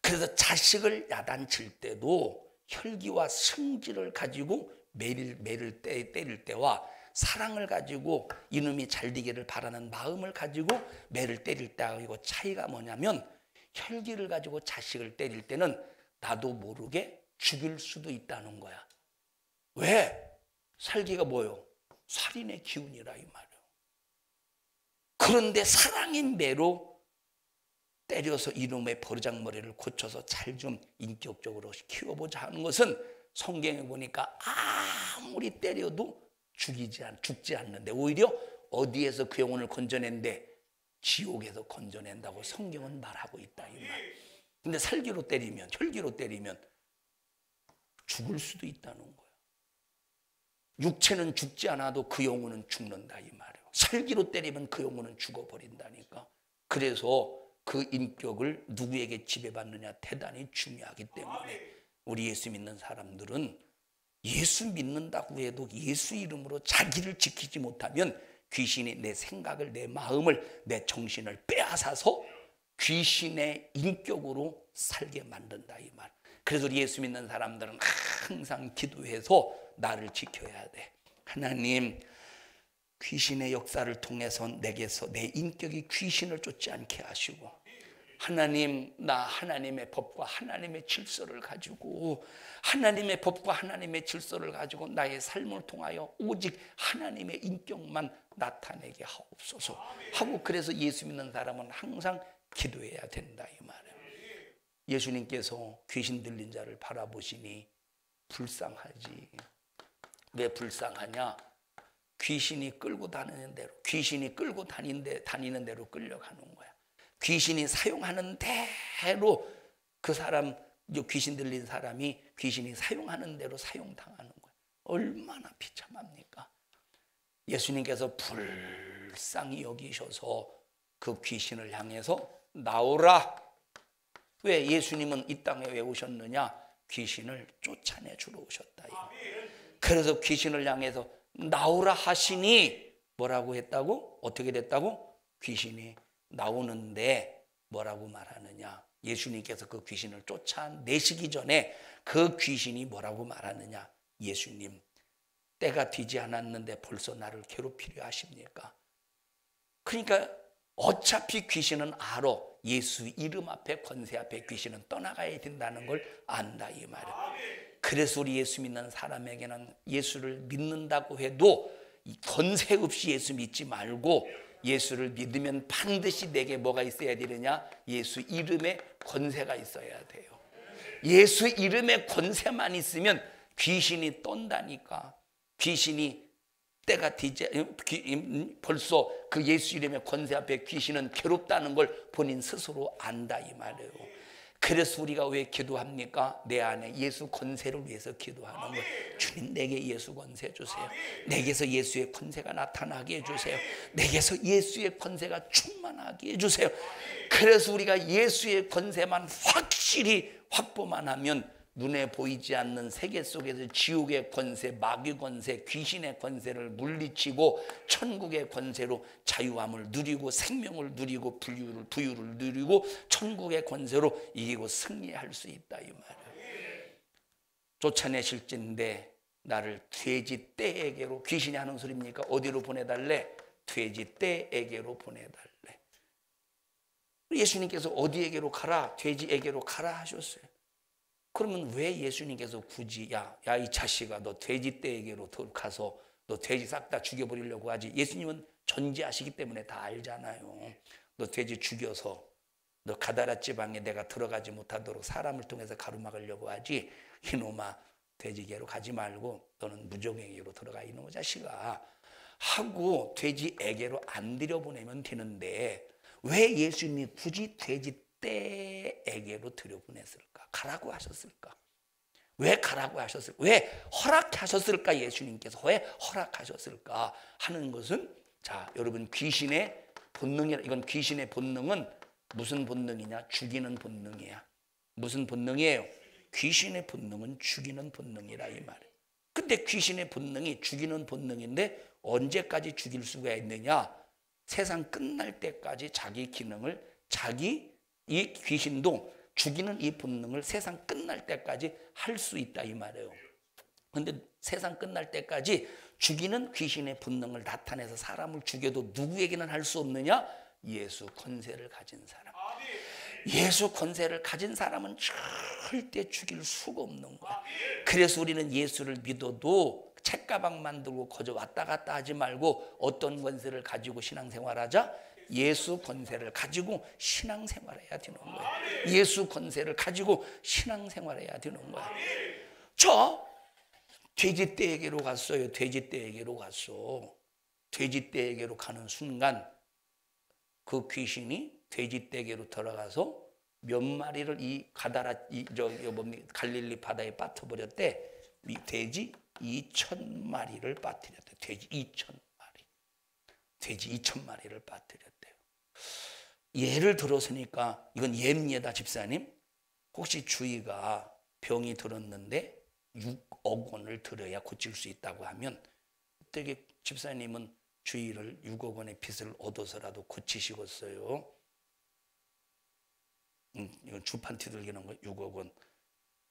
그래서 자식을 야단칠 때도 혈기와 성질을 가지고 매를 때릴 때와 사랑을 가지고 이놈이 잘 되기를 바라는 마음을 가지고 매를 때릴 때하고 차이가 뭐냐면, 혈기를 가지고 자식을 때릴 때는 나도 모르게 죽일 수도 있다는 거야. 왜? 살기가 뭐요? 살인의 기운이라 이 말이에요. 그런데 사랑의 매로 때려서 이놈의 버르장머리를 고쳐서 잘 좀 인격적으로 키워보자 하는 것은 성경에 보니까 아무리 때려도 죽지 않는데 오히려 어디에서 그 영혼을 건져낸대? 지옥에서 건져낸다고 성경은 말하고 있다 이 말. 근데 살기로 때리면, 혈기로 때리면 죽을 수도 있다는 거야. 육체는 죽지 않아도 그 영혼은 죽는다 이 말이에요. 살기로 때리면 그 영혼은 죽어버린다니까. 그래서 그 인격을 누구에게 지배받느냐 대단히 중요하기 때문에 우리 예수 믿는 사람들은 예수 믿는다고 해도 예수 이름으로 자기를 지키지 못하면 귀신이 내 생각을, 내 마음을, 내 정신을 빼앗아서 귀신의 인격으로 살게 만든다 이 말. 그래서 우리 예수 믿는 사람들은 항상 기도해서 나를 지켜야 돼. 하나님, 귀신의 역사를 통해서 내게서 내 인격이 귀신을 쫓지 않게 하시고, 하나님, 나 하나님의 법과 하나님의 질서를 가지고, 하나님의 법과 하나님의 질서를 가지고 나의 삶을 통하여 오직 하나님의 인격만 나타내게 하옵소서 하고, 그래서 예수 믿는 사람은 항상 기도해야 된다 이 말이에요. 예수님께서 귀신 들린 자를 바라보시니 불쌍하지. 왜 불쌍하냐? 귀신이 끌고 다니는 대로, 귀신이 끌고 다니는 대로 끌려가는 거야. 귀신이 사용하는 대로 그 사람, 귀신 들린 사람이 귀신이 사용하는 대로 사용당하는 거야. 얼마나 비참합니까? 예수님께서 불쌍히 여기셔서 그 귀신을 향해서 나오라. 왜? 예수님은 이 땅에 왜 오셨느냐? 귀신을 쫓아내 주러 오셨다. 그래서 귀신을 향해서 나오라 하시니 뭐라고 했다고? 어떻게 됐다고? 귀신이 나오는데 뭐라고 말하느냐? 예수님께서 그 귀신을 쫓아내시기 전에 그 귀신이 뭐라고 말하느냐? 예수님, 때가 되지 않았는데 벌써 나를 괴롭히려 하십니까? 그러니까 어차피 귀신은 알아. 예수 이름 앞에, 권세 앞에 귀신은 떠나가야 된다는 걸 안다 이 말이야. 그래서 우리 예수 믿는 사람에게는 예수를 믿는다고 해도 권세 없이 예수 믿지 말고, 예수를 믿으면 반드시 내게 뭐가 있어야 되느냐? 예수 이름에 권세가 있어야 돼요. 예수 이름에 권세만 있으면 귀신이 떤다니까. 귀신이 때가 되지, 벌써 그 예수 이름의 권세 앞에 귀신은 괴롭다는 걸 본인 스스로 안다 이 말이에요. 그래서 우리가 왜 기도합니까? 내 안에 예수 권세를 위해서 기도하는 거예요. 주님, 내게 예수 권세 주세요. 내게서 예수의 권세가 나타나게 해주세요. 내게서 예수의 권세가 충만하게 해주세요. 그래서 우리가 예수의 권세만 확실히 확보만 하면 눈에 보이지 않는 세계 속에서 지옥의 권세, 마귀 권세, 귀신의 권세를 물리치고 천국의 권세로 자유함을 누리고 생명을 누리고 부유를 누리고 천국의 권세로 이기고 승리할 수 있다 이 말이에요. 쫓아내실진데 나를 돼지 떼에게로, 귀신이 하는 소리입니까? 어디로 보내달래? 돼지 떼에게로 보내달래. 예수님께서 어디에게로 가라? 돼지에게로 가라 하셨어요. 그러면 왜 예수님께서 굳이 야 이 자식아, 너 돼지 떼에게로 가서 너 돼지 싹 다 죽여버리려고 하지? 예수님은 전지하시기 때문에 다 알잖아요. 너 돼지 죽여서 너 가다라 지방에 내가 들어가지 못하도록 사람을 통해서 가로막으려고 하지? 이놈아, 돼지계로 가지 말고 너는 무정에게로 들어가, 이놈의 자식아 하고 돼지에게로 안 들여보내면 되는데, 왜 예수님이 굳이 돼지 그때에게로 들여보냈을까? 가라고 하셨을까? 왜 가라고 하셨을까? 왜 허락하셨을까? 예수님께서 왜 허락하셨을까? 하는 것은, 자, 여러분, 귀신의 본능이라, 이건 귀신의 본능은 무슨 본능이냐? 죽이는 본능이야. 무슨 본능이에요? 귀신의 본능은 죽이는 본능이라 이 말이에요. 근데 귀신의 본능이 죽이는 본능인데 언제까지 죽일 수가 있느냐? 세상 끝날 때까지 자기 기능을, 이 귀신도 죽이는 이 본능을 세상 끝날 때까지 할 수 있다 이 말이에요. 근데 세상 끝날 때까지 죽이는 귀신의 본능을 나타내서 사람을 죽여도 누구에게는 할 수 없느냐? 예수 권세를 가진 사람. 예수 권세를 가진 사람은 절대 죽일 수가 없는 거야. 그래서 우리는 예수를 믿어도 책가방만 들고 거저 왔다 갔다 하지 말고 어떤 권세를 가지고 신앙생활하자? 예수 권세를 가지고 신앙생활해야 되는 거야. 예수 권세를 가지고 신앙생활해야 되는 거야. 저 돼지떼에게로 갔어요. 돼지떼에게로 갔어. 돼지떼에게로 가는 순간 그 귀신이 돼지떼에게로 들어가서 몇 마리를 이 갈릴리 바다에 빠뜨려버렸대. 이 돼지 2,000마리를 빠뜨렸대. 돼지 2,000마리. 돼지 2,000마리를 빠뜨렸대요. 예를 들었으니까 이건 예입니다, 집사님. 혹시 주의가 병이 들었는데 6억 원을 들어야 고칠 수 있다고 하면 어떻게 집사님은 주의를 6억 원의 빚을 얻어서라도 고치시겠어요? 이건 주판티 들기는 거 6억 원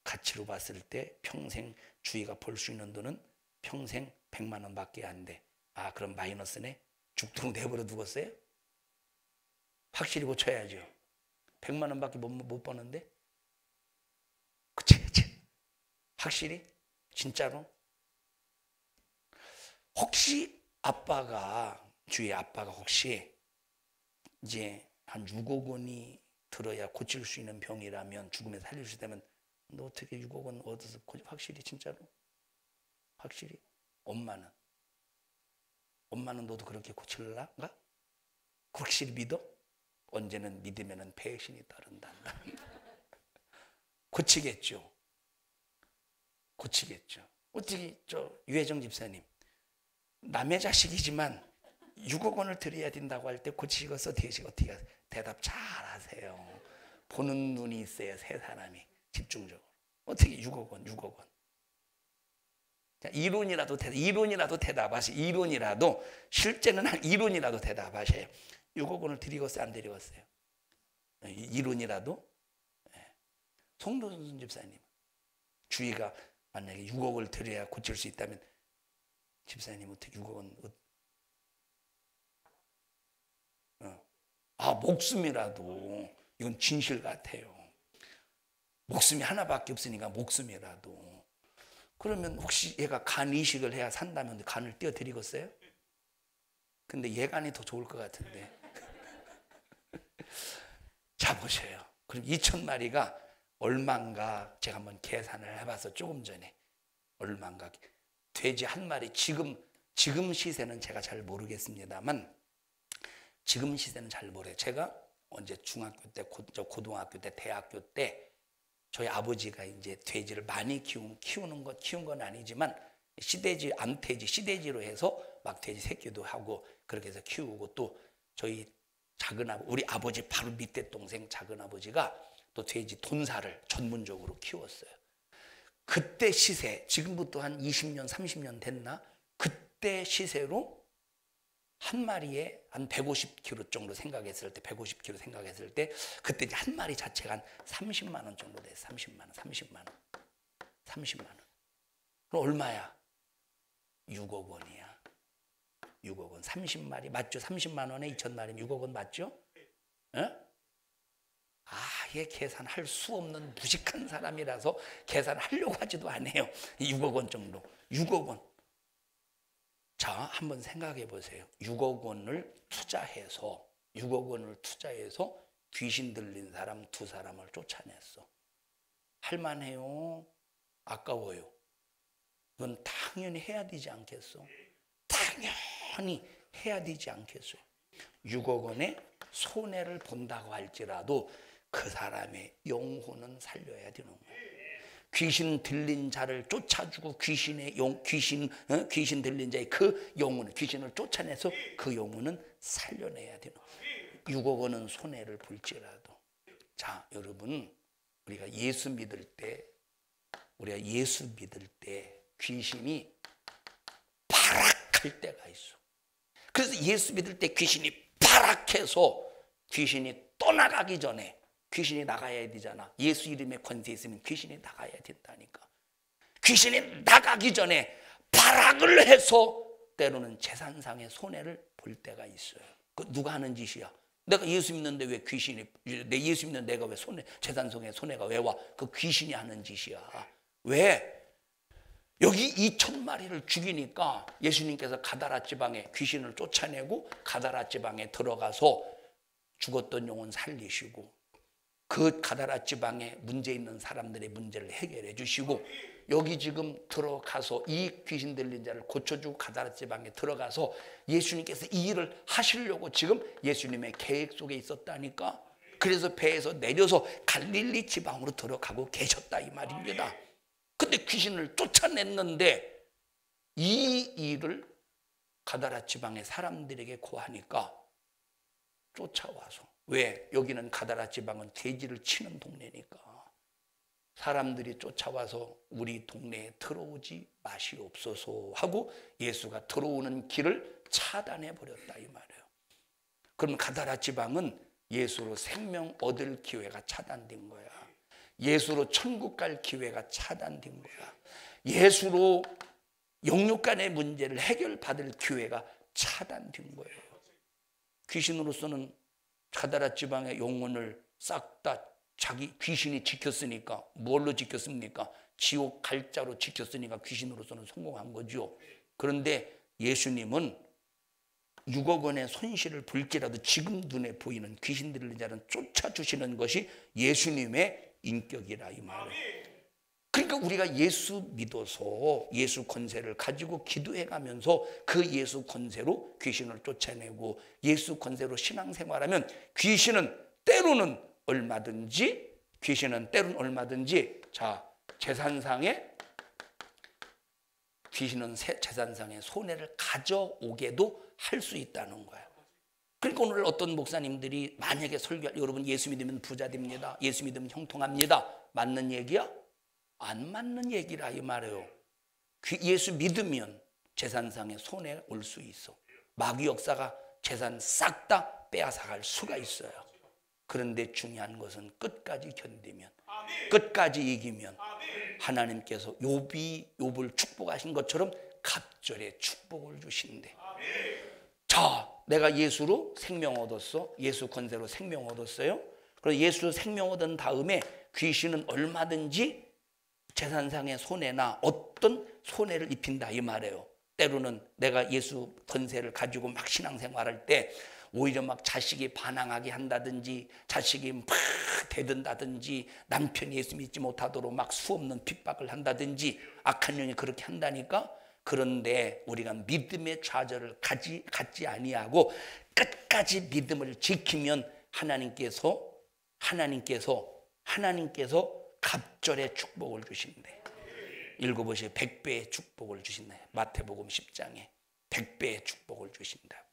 가치로 봤을 때 평생 주의가 벌 수 있는 돈은 평생 100만 원밖에 안 돼. 아, 그럼 마이너스네? 죽도록 내버려 두겠어요? 확실히 고쳐야죠. 100만 원밖에 못 버는데? 그치. 확실히? 진짜로? 혹시 주의 아빠가 혹시 이제 한 6억 원이 들어야 고칠 수 있는 병이라면, 죽음에 살릴 수 있다면 너 어떻게 6억 원 얻어서 확실히 진짜로? 확실히? 엄마는 너도 그렇게 고칠란가? 확실히 믿어? 언제는 믿으면 배신이 따른다. 고치겠죠. 어떻게 유혜정 집사님, 남의 자식이지만 6억 원을 드려야 된다고 할 때 고치시겠어? 어떻게 대답 잘하세요. 보는 눈이 있어야 세 사람이 집중적으로. 어떻게 6억 원. 자, 이론이라도 대답하세요. 이론이라도, 실제는 한 이론이라도 대답하세요. 6억 원을 드리겠어요? 안 드리겠어요? 이론이라도? 송도순 집사님, 주의가 만약에 6억을 드려야 고칠 수 있다면 집사님 어떻게 6억 원? 목숨이라도. 이건 진실 같아요. 목숨이 하나밖에 없으니까 목숨이라도. 그러면 혹시 얘가 간 이식을 해야 산다면 간을 떼어드리겠어요? 근데 예간이 더 좋을 것 같은데. 자, 보세요. 그럼 2,000마리가 얼마인가 제가 한번 계산을 해봐서 조금 전에 얼마인가. 돼지 한 마리, 지금 시세는 제가 잘 모르겠습니다만, 지금 시세는 잘 모르겠어요. 제가 언제 중학교 때, 고등학교 때, 대학교 때 저희 아버지가 이제 돼지를 많이 키운 건 아니지만 시돼지, 암돼지, 시돼지로 해서 막 돼지 새끼도 하고 그렇게 해서 키우고, 또 저희 우리 아버지 바로 밑에 동생 작은 아버지가 또 돼지 돈살을 전문적으로 키웠어요. 그때 시세, 지금부터 한 20년, 30년 됐나? 그때 시세로 한 마리에 한 150kg 정도 생각했을 때, 그때 이제 한 마리 자체가 한 30만 원 정도 됐어요. 30만 원. 그럼 얼마야? 6억 원이야. 6억 원. 30마리 맞죠? 30만 원에 2,000마리면 6억 원 맞죠? 아예 계산할 수 없는 무식한 사람이라서 계산하려고 하지도 않아요. 6억 원 정도. 6억 원. 자, 한번 생각해 보세요. 6억 원을 투자해서 귀신 들린 사람 2사람을 쫓아냈어. 할만해요? 아까워요? 이건 당연히 해야 되지 않겠어? 당연히 해야 되지 않겠어요? 6억 원의 손해를 본다고 할지라도 그 사람의 영혼은 살려야 되는 거예요. 귀신 들린 자를 쫓아주고 귀신 들린 자의 그 영혼을, 귀신을 쫓아내서 그 영혼은 살려내야 되는 거예요. 6억 원은 손해를 볼지라도. 자, 여러분, 우리가 예수 믿을 때 귀신이 발악할 때가 있어. 그래서 예수 믿을 때 귀신이 발악해서 귀신이 떠나가기 전에, 귀신이 나가야 되잖아. 예수 이름의 권세 있으면 귀신이 나가야 된다니까. 귀신이 나가기 전에 발악을 해서 때로는 재산상의 손해를 볼 때가 있어요. 그 누가 하는 짓이야? 내가 예수 믿는데 왜 귀신이, 내 예수 믿는 내가 왜 재산상의 손해가 왜 와? 그 귀신이 하는 짓이야. 왜? 여기 2,000마리를 죽이니까 예수님께서 가다라 지방에 귀신을 쫓아내고 가다라 지방에 들어가서 죽었던 영혼 살리시고, 그 가다라 지방에 문제 있는 사람들의 문제를 해결해 주시고, 여기 지금 들어가서 이 귀신 들린 자를 고쳐주고 가다라 지방에 들어가서 예수님께서 이 일을 하시려고 지금 예수님의 계획 속에 있었다니까. 그래서 배에서 내려서 갈릴리 지방으로 들어가고 계셨다 이 말입니다. 근데 귀신을 쫓아냈는데 이 일을 가다라 지방의 사람들에게 고하니까 쫓아와서, 왜? 여기는 가다라 지방은 돼지를 치는 동네니까 사람들이 쫓아와서 우리 동네에 들어오지 마시옵소서 하고 예수가 들어오는 길을 차단해 버렸다 이 말이에요. 그럼 가다라 지방은 예수로 생명 얻을 기회가 차단된 거야. 예수로 천국 갈 기회가 차단된 거야. 예수로 영육간의 문제를 해결받을 기회가 차단된 거예요. 귀신으로서는 가다라 지방의 영혼을 싹 다 자기 귀신이 지켰으니까, 뭘로 지켰습니까? 지옥 갈 자로 지켰으니까 귀신으로서는 성공한 거죠. 그런데 예수님은 6억 원의 손실을 볼지라도 지금 눈에 보이는 귀신 들린 자는 쫓아주시는 것이 예수님의 인격이라 이 말이에요. 그러니까 우리가 예수 믿어서 예수 권세를 가지고 기도해 가면서 그 예수 권세로 귀신을 쫓아내고 예수 권세로 신앙생활하면 귀신은 때로는 얼마든지 자, 귀신은 재산상의 손해를 가져오게도 할 수 있다는 거야. 그러니까 오늘 어떤 목사님들이 만약에 여러분 예수 믿으면 부자 됩니다, 예수 믿으면 형통합니다, 맞는 얘기야? 안 맞는 얘기라 이 말이에요. 예수 믿으면 재산상의 손해 올 수 있어. 마귀 역사가 재산 싹 다 빼앗아갈 수가 있어요. 그런데 중요한 것은 끝까지 견디면, 끝까지 이기면 하나님께서 욥을 축복하신 것처럼 갑절의 축복을 주신대. 자, 내가 예수로 생명 얻었어. 예수 권세로 생명 얻었어요. 그래서 예수 생명 얻은 다음에 귀신은 얼마든지 재산상의 손해나 어떤 손해를 입힌다 이 말이에요. 때로는 내가 예수 권세를 가지고 막 신앙생활할 때 오히려 막 자식이 반항하게 한다든지, 자식이 막 대든다든지, 남편이 예수 믿지 못하도록 막 수없는 핍박을 한다든지, 악한 영이 그렇게 한다니까. 그런데 우리가 믿음의 좌절을 갖지 아니하고 끝까지 믿음을 지키면 하나님께서 갑절의 축복을 주신대. 읽어보시오. 100배의 축복을 주신대. 마태복음 10장에 100배의 축복을 주신다.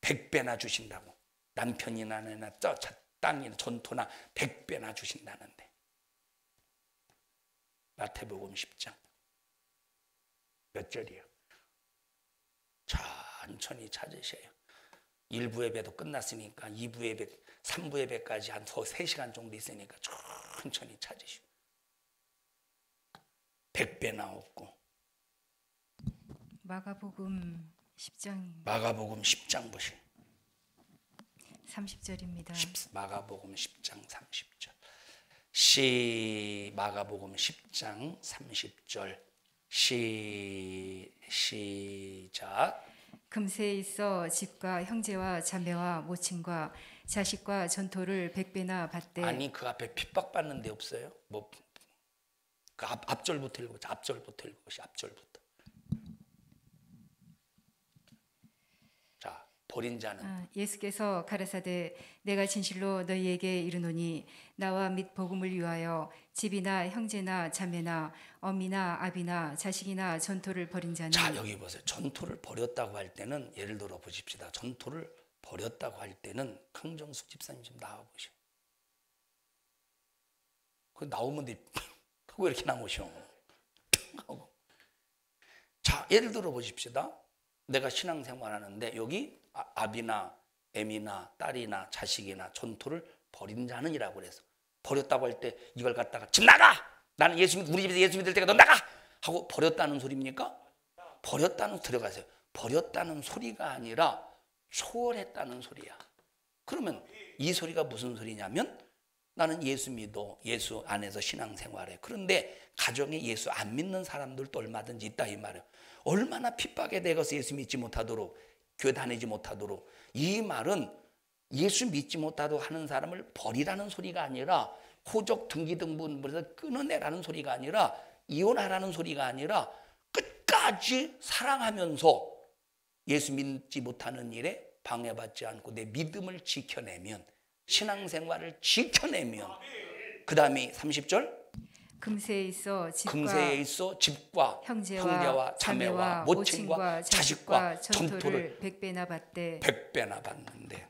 100배나 주신다고. 남편이나 아내나 땅이나 전토나 100배나 주신다는데. 마태복음 10장 몇 절이에요? 천천히 찾으셔요. 1부 예배도 끝났으니까 2부 예배, 3부 예배까지 한 3시간 정도 있으니까 천천히 찾으시오. 100배 나왔고. 마가복음 10장 보시오. 30절입니다. 마가복음 10장 30절. 마가복음 10장 30절. 시작. 금세에 있어 집과 형제와 자매와 모친과 자식과 전토를 100배나 받되. 아니, 그 앞에 핍박받는 데 없어요? 그 앞절부터 읽어보자. 앞절부터 읽어보시. 앞절부터. 자, 버린 자는 예수께서 가라사대 내가 진실로 너희에게 이르노니 나와 및 복음을 위하여 집이나 형제나 자매나 어미나 아비나 자식이나 전토를 벌인 자는 자 여기 보세요. 전토를 버렸다고 할 때는 예를 들어 보십시다. 전토를 버렸다고 할 때는 강정숙 집사님 좀 나와보시오. 그 나오면 돼. 왜 이렇게 나오시오? 자 예를 들어 보십시다. 내가 신앙생활 하는데 여기 아비나 애미나 딸이나 자식이나 전토를 버린 자는 이라고 그래서 버렸다고 할 때 이걸 갖다가 집 나가! 나는 예수 우리 집에서 예수 믿을 때가 너 나가! 하고 버렸다는 소리입니까? 버렸다는 들어가세요. 버렸다는 소리가 아니라 초월했다는 소리야. 그러면 이 소리가 무슨 소리냐면 나는 예수 믿어. 예수 안에서 신앙생활해. 그런데 가정에 예수 안 믿는 사람들도 얼마든지 있다 이 말이에요. 얼마나 핍박에 대해서 예수 믿지 못하도록 교회 다니지 못하도록 이 말은 예수 믿지 못하도록 하는 사람을 버리라는 소리가 아니라 호적 등기등본에서 끊어내라는 소리가 아니라 이혼하라는 소리가 아니라 끝까지 사랑하면서 예수 믿지 못하는 일에 방해받지 않고 내 믿음을 지켜내면 신앙생활을 지켜내면 그 다음에 30절 금세에 있어 집과 형제와 자매와 모친과 자식과 전토를 100배나 받되 100배나 받는데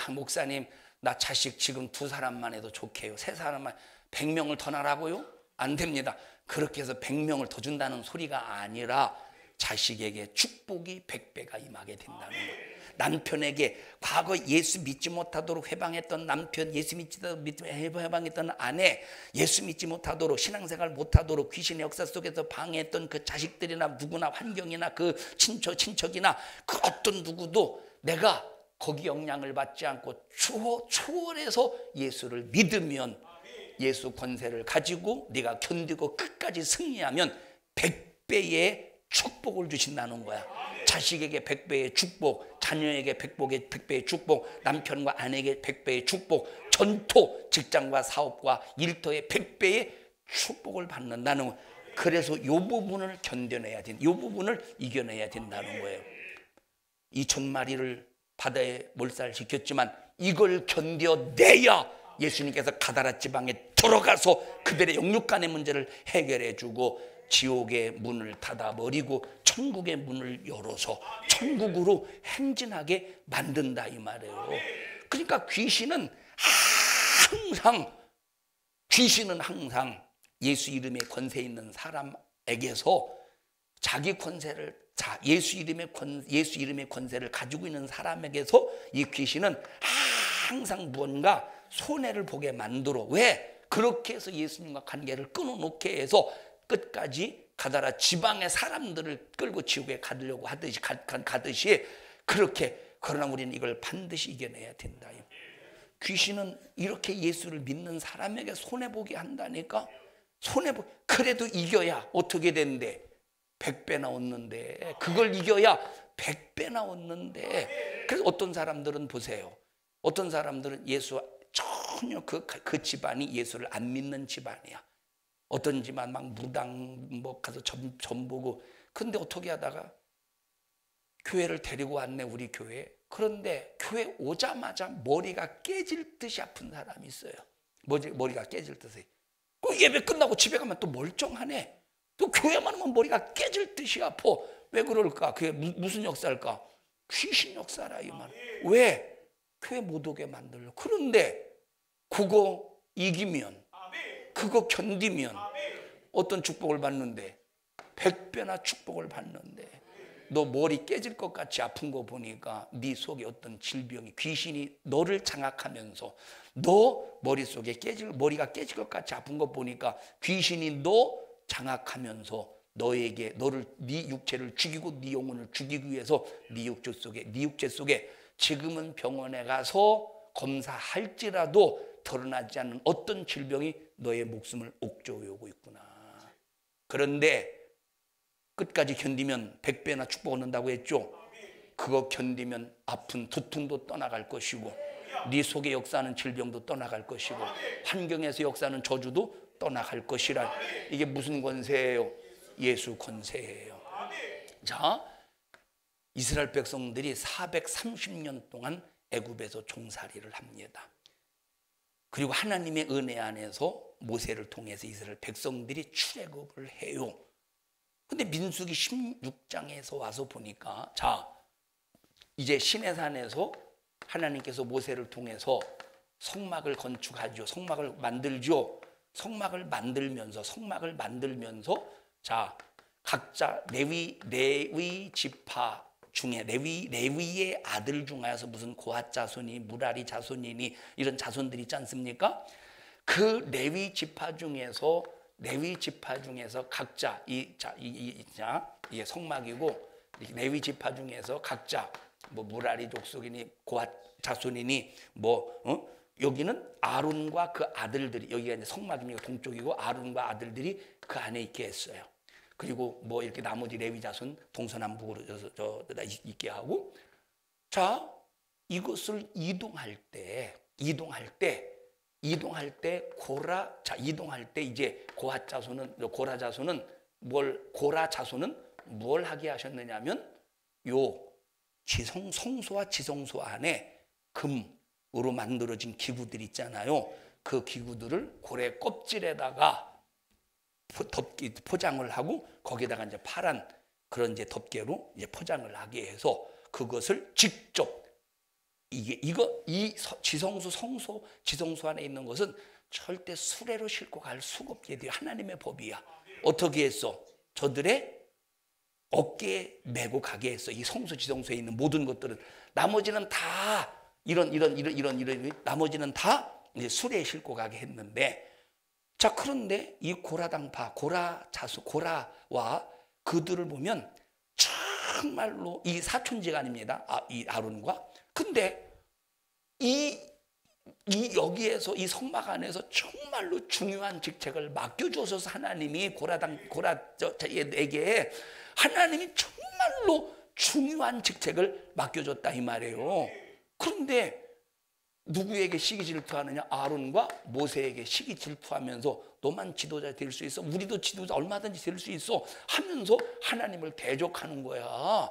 목사님 나 자식 지금 2사람만 해도 좋게요. 3사람만 100명을 더 나라고요? 안 됩니다. 그렇게 해서 100명을 더 준다는 소리가 아니라 자식에게 축복이 100배가 임하게 된다는 거예요. 남편에게 과거 예수 믿지 못하도록 회방했던 남편, 예수 믿지 못하도록 회방했던 아내, 예수 믿지 못하도록 신앙생활 못하도록 귀신의 역사 속에서 방해했던 그 자식들이나 누구나 환경이나 그 친척이나 그 어떤 누구도 내가 거기 영향을 받지 않고 초월해서 예수를 믿으면 예수 권세를 가지고 네가 견디고 끝까지 승리하면 100배의 축복을 주신다는 거야. 자식에게 100배의 축복, 자녀에게 100배의 축복, 남편과 아내에게 100배의 축복, 전토, 직장과 사업과 일터에 100배의 축복을 받는다는 거예요. 그래서 이 부분을 견뎌내야 이 부분을 이겨내야 된다는 거예요. 2,000마리를 바다에 몰살시켰지만 이걸 견뎌내야 예수님께서 가다라 지방에 들어가서 그들의 영육간의 문제를 해결해주고 지옥의 문을 닫아버리고 천국의 문을 열어서 천국으로 행진하게 만든다 이 말이에요. 그러니까 귀신은 항상 예수 이름의 권세 있는 사람에게서 자기 권세를 예수 이름의 권세를 가지고 있는 사람에게서 이 귀신은 항상 무언가 손해를 보게 만들어. 왜? 그렇게 해서 예수님과 관계를 끊어놓게 해서 끝까지 가다라 지방의 사람들을 끌고 지옥에 가려고 가듯이 그렇게. 그러나 우리는 이걸 반드시 이겨내야 된다. 귀신은 이렇게 예수를 믿는 사람에게 손해보게 한다니까. 그래도 이겨야 어떻게 되는데 100배나 얻는데, 그걸 이겨야 100배나 얻는데. 그래서 어떤 사람들은 보세요. 어떤 사람들은 예수 전혀 그 집안이 예수를 안 믿는 집안이야. 어떤 집안 막 무당 가서 점 보고. 근데 어떻게 하다가 교회를 데리고 왔네, 우리 교회. 그런데 교회 오자마자 머리가 깨질 듯이 아픈 사람이 있어요. 머리가 깨질 듯이. 그 예배 끝나고 집에 가면 또 멀쩡하네. 또 교회만 오면 머리가 깨질 듯이 아파. 왜 그럴까? 그게 무슨 역사일까? 귀신 역사라 이 말. 왜? 교회 못 오게 만들려. 그런데 그거 이기면, 그거 견디면 어떤 축복을 받는데? 100배나 축복을 받는데. 너 머리 깨질 것 같이 아픈 거 보니까 네 속에 어떤 질병이, 귀신이 너를 장악하면서 너 머릿속에 머리가 깨질 것 같이 아픈 거 보니까 귀신이 너 장악하면서 네 육체를 죽이고 네 영혼을 죽이기 위해서 네 육체 속에 지금은 병원에 가서 검사할지라도 드러나지 않는 어떤 질병이 너의 목숨을 옥죄어 오고 있구나. 그런데 끝까지 견디면 100배나 축복 얻는다고 했죠. 그거 견디면 아픈 두통도 떠나갈 것이고, 네 속에 역사하는 질병도 떠나갈 것이고, 환경에서 역사하는 저주도 떠나갈 것이라. 이게 무슨 권세예요? 예수 권세예요. 자, 이스라엘 백성들이 430년 동안 애굽에서 종살이를 합니다. 그리고 하나님의 은혜 안에서 모세를 통해서 이스라엘 백성들이 출애굽을 해요. 근데 민수기 16장에서 와서 보니까 자, 이제 시내산에서 하나님께서 모세를 통해서 성막을 건축하죠. 성막을 만들죠. 성막을 만들면서 자, 각자 레위 지파 중에 레위의 아들 중하여서 무슨 고핫 자손이 무라리 자손이니 이런 자손들이 있지 않습니까? 그 레위 지파 중에서 각자 이게 성막이고 레위 지파 중에서 각자 뭐 무라리 족속이니 고핫 자손이니 여기는 아론과 그 아들들이 여기가 이제 성막이니까 동쪽이고 아론과 아들들이 그 안에 있게 했어요. 그리고 뭐 이렇게 나머지 레위 자손 동서남북으로 있게 하고 자 이것을 이동할 때 이제 고라 자손은 뭘 하게 하셨느냐면 요 성소와 지성소 안에 금으로 만들어진 기구들 있잖아요. 그 기구들을 고래 껍질에다가 포장을 하고 거기다가 이제 파란 그런 이제 덮개로 이제 포장을 하게 해서 그것을 직접 이 지성소 지성소 안에 있는 것은 절대 수레로 싣고 갈 수가 없게 돼요. 하나님의 법이야. 어떻게 했어? 저들의 어깨에 메고 가게 했어. 이 성소 지성소에 있는 모든 것들은 나머지는 다 이런 나머지는 다 이제 수레에 싣고 가게 했는데 자 그런데 이 고라당파 고라와 그들을 보면 정말로 이 사촌지간입니다. 이 아론과 근데 여기에서 이 성막 안에서 정말로 중요한 직책을 맡겨줘서 하나님이 고라에게 하나님이 정말로 중요한 직책을 맡겨줬다 이 말이에요. 그런데 누구에게 시기 질투하느냐? 아론과 모세에게 시기 질투하면서 너만 지도자 될 수 있어? 우리도 지도자 얼마든지 될 수 있어? 하면서 하나님을 대적하는 거야.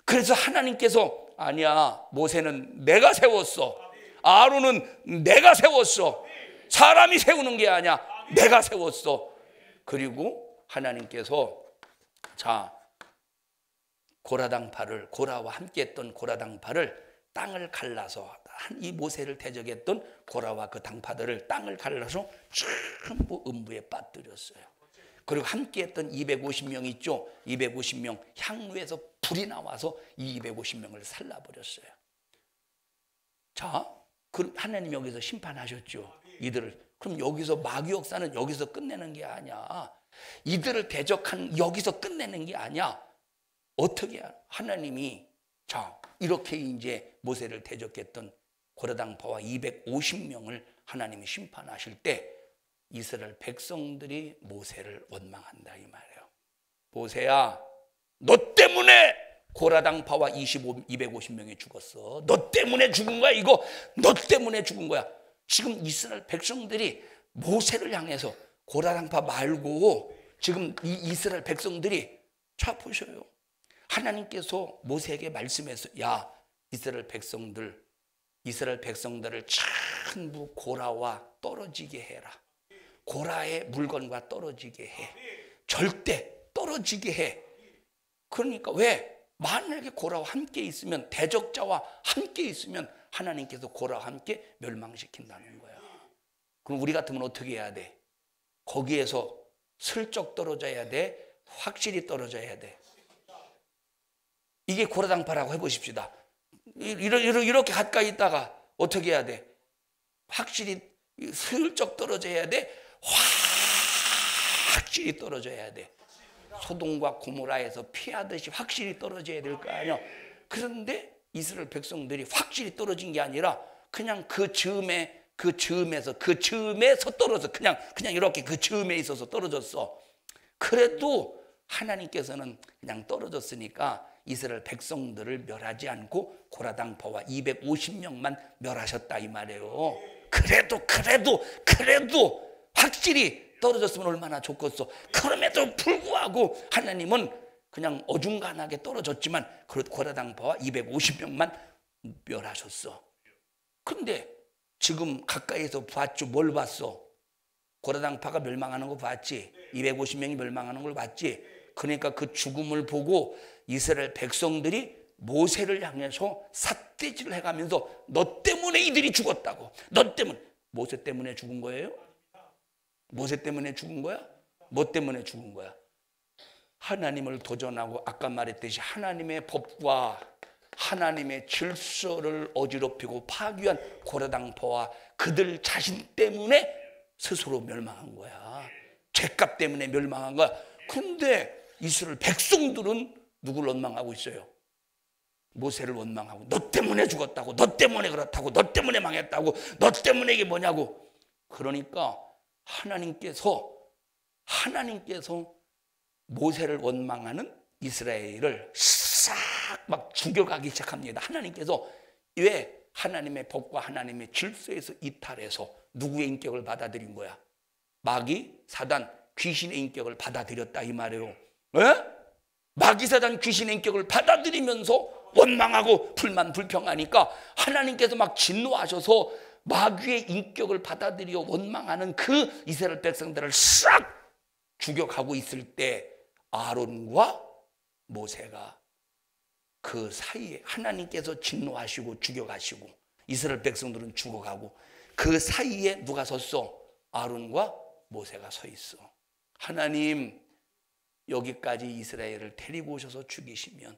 그래서 하나님께서 아니야, 모세는 내가 세웠어. 아론은 내가 세웠어. 사람이 세우는 게 아니야. 내가 세웠어. 그리고 하나님께서 자 고라와 함께했던 고라당파를 땅을 갈라서 이 모세를 대적했던 고라와 그 당파들을 땅을 갈라서 전부 음부에 빠뜨렸어요. 그리고 함께했던 250명 있죠. 250명 향로에서 불이 나와서 이 250명을 살라버렸어요. 자, 하나님 여기서 심판하셨죠. 이들을. 그럼 여기서 마귀 역사는 여기서 끝내는 게 아니야. 이들을 대적한 여기서 끝내는 게 아니야. 어떻게 하나님이 자 이렇게 이제 모세를 대적했던 고라당파와 250명을 하나님이 심판하실 때 이스라엘 백성들이 모세를 원망한다 이 말이에요. 모세야, 너 때문에 고라당파와 250명이 죽었어. 너 때문에 죽은 거야 이거. 너 때문에 죽은 거야. 지금 이스라엘 백성들이 모세를 향해서 고라당파 말고 지금 이 이스라엘 백성들이 자 보셔요. 하나님께서 모세에게 말씀해서 야 이스라엘 백성들을 전부 고라와 떨어지게 해라. 고라의 물건과 떨어지게 해. 절대 떨어지게 해. 그러니까 왜? 만약에 고라와 함께 있으면 대적자와 함께 있으면 하나님께서 고라와 함께 멸망시킨다는 거야. 그럼 우리 같으면 어떻게 해야 돼? 거기에서 슬쩍 떨어져야 돼? 확실히 떨어져야 돼? 이게 고라당파라고 해보십시다. 이렇게 가까이 있다가 어떻게 해야 돼? 확실히 슬쩍 떨어져야 돼? 확실히 떨어져야 돼. 소돔과 고모라에서 피하듯이 확실히 떨어져야 될 거 아니야. 그런데 이스라엘 백성들이 확실히 떨어진 게 아니라 그냥 그 즈음에서 떨어져. 그냥 이렇게 그 즈음에 있어서 떨어졌어. 그래도 하나님께서는 그냥 떨어졌으니까 이스라엘 백성들을 멸하지 않고 고라당파와 250명만 멸하셨다 이 말이에요. 그래도 확실히 떨어졌으면 얼마나 좋겠어. 그럼에도 불구하고 하나님은 그냥 어중간하게 떨어졌지만 고라당파와 250명만 멸하셨어. 근데 지금 가까이서 봤죠? 뭘 봤어? 고라당파가 멸망하는 거 봤지? 250명이 멸망하는 걸 봤지? 그러니까 그 죽음을 보고 이스라엘 백성들이 모세를 향해서 삿대질을 해가면서 너 때문에 이들이 죽었다고. 너 때문에. 모세 때문에 죽은 거예요? 모세 때문에 죽은 거야? 뭐 때문에 죽은 거야? 하나님을 도전하고 아까 말했듯이 하나님의 법과 하나님의 질서를 어지럽히고 파괴한 고라당파와 그들 자신 때문에 스스로 멸망한 거야. 죄값 때문에 멸망한 거야. 근데 이스라엘 백성들은 누구를 원망하고 있어요? 모세를 원망하고 너 때문에 죽었다고, 너 때문에 그렇다고, 너 때문에 망했다고, 너 때문에 이게 뭐냐고. 그러니까 하나님께서 모세를 원망하는 이스라엘을 싹 막 죽여가기 시작합니다. 하나님께서 왜 하나님의 법과 하나님의 질서에서 이탈해서 누구의 인격을 받아들인 거야? 마귀, 사단, 귀신의 인격을 받아들였다 이 말이에요. 에? 마귀, 사단, 귀신의 인격을 받아들이면서 원망하고 불만 불평하니까 하나님께서 막 진노하셔서 마귀의 인격을 받아들여 원망하는 그 이스라엘 백성들을 싹 죽여가고 있을 때 아론과 모세가 그 사이에 하나님께서 진노하시고 죽여가시고 이스라엘 백성들은 죽어가고 그 사이에 누가 섰어? 아론과 모세가 서 있어. 하나님, 여기까지 이스라엘을 데리고 오셔서 죽이시면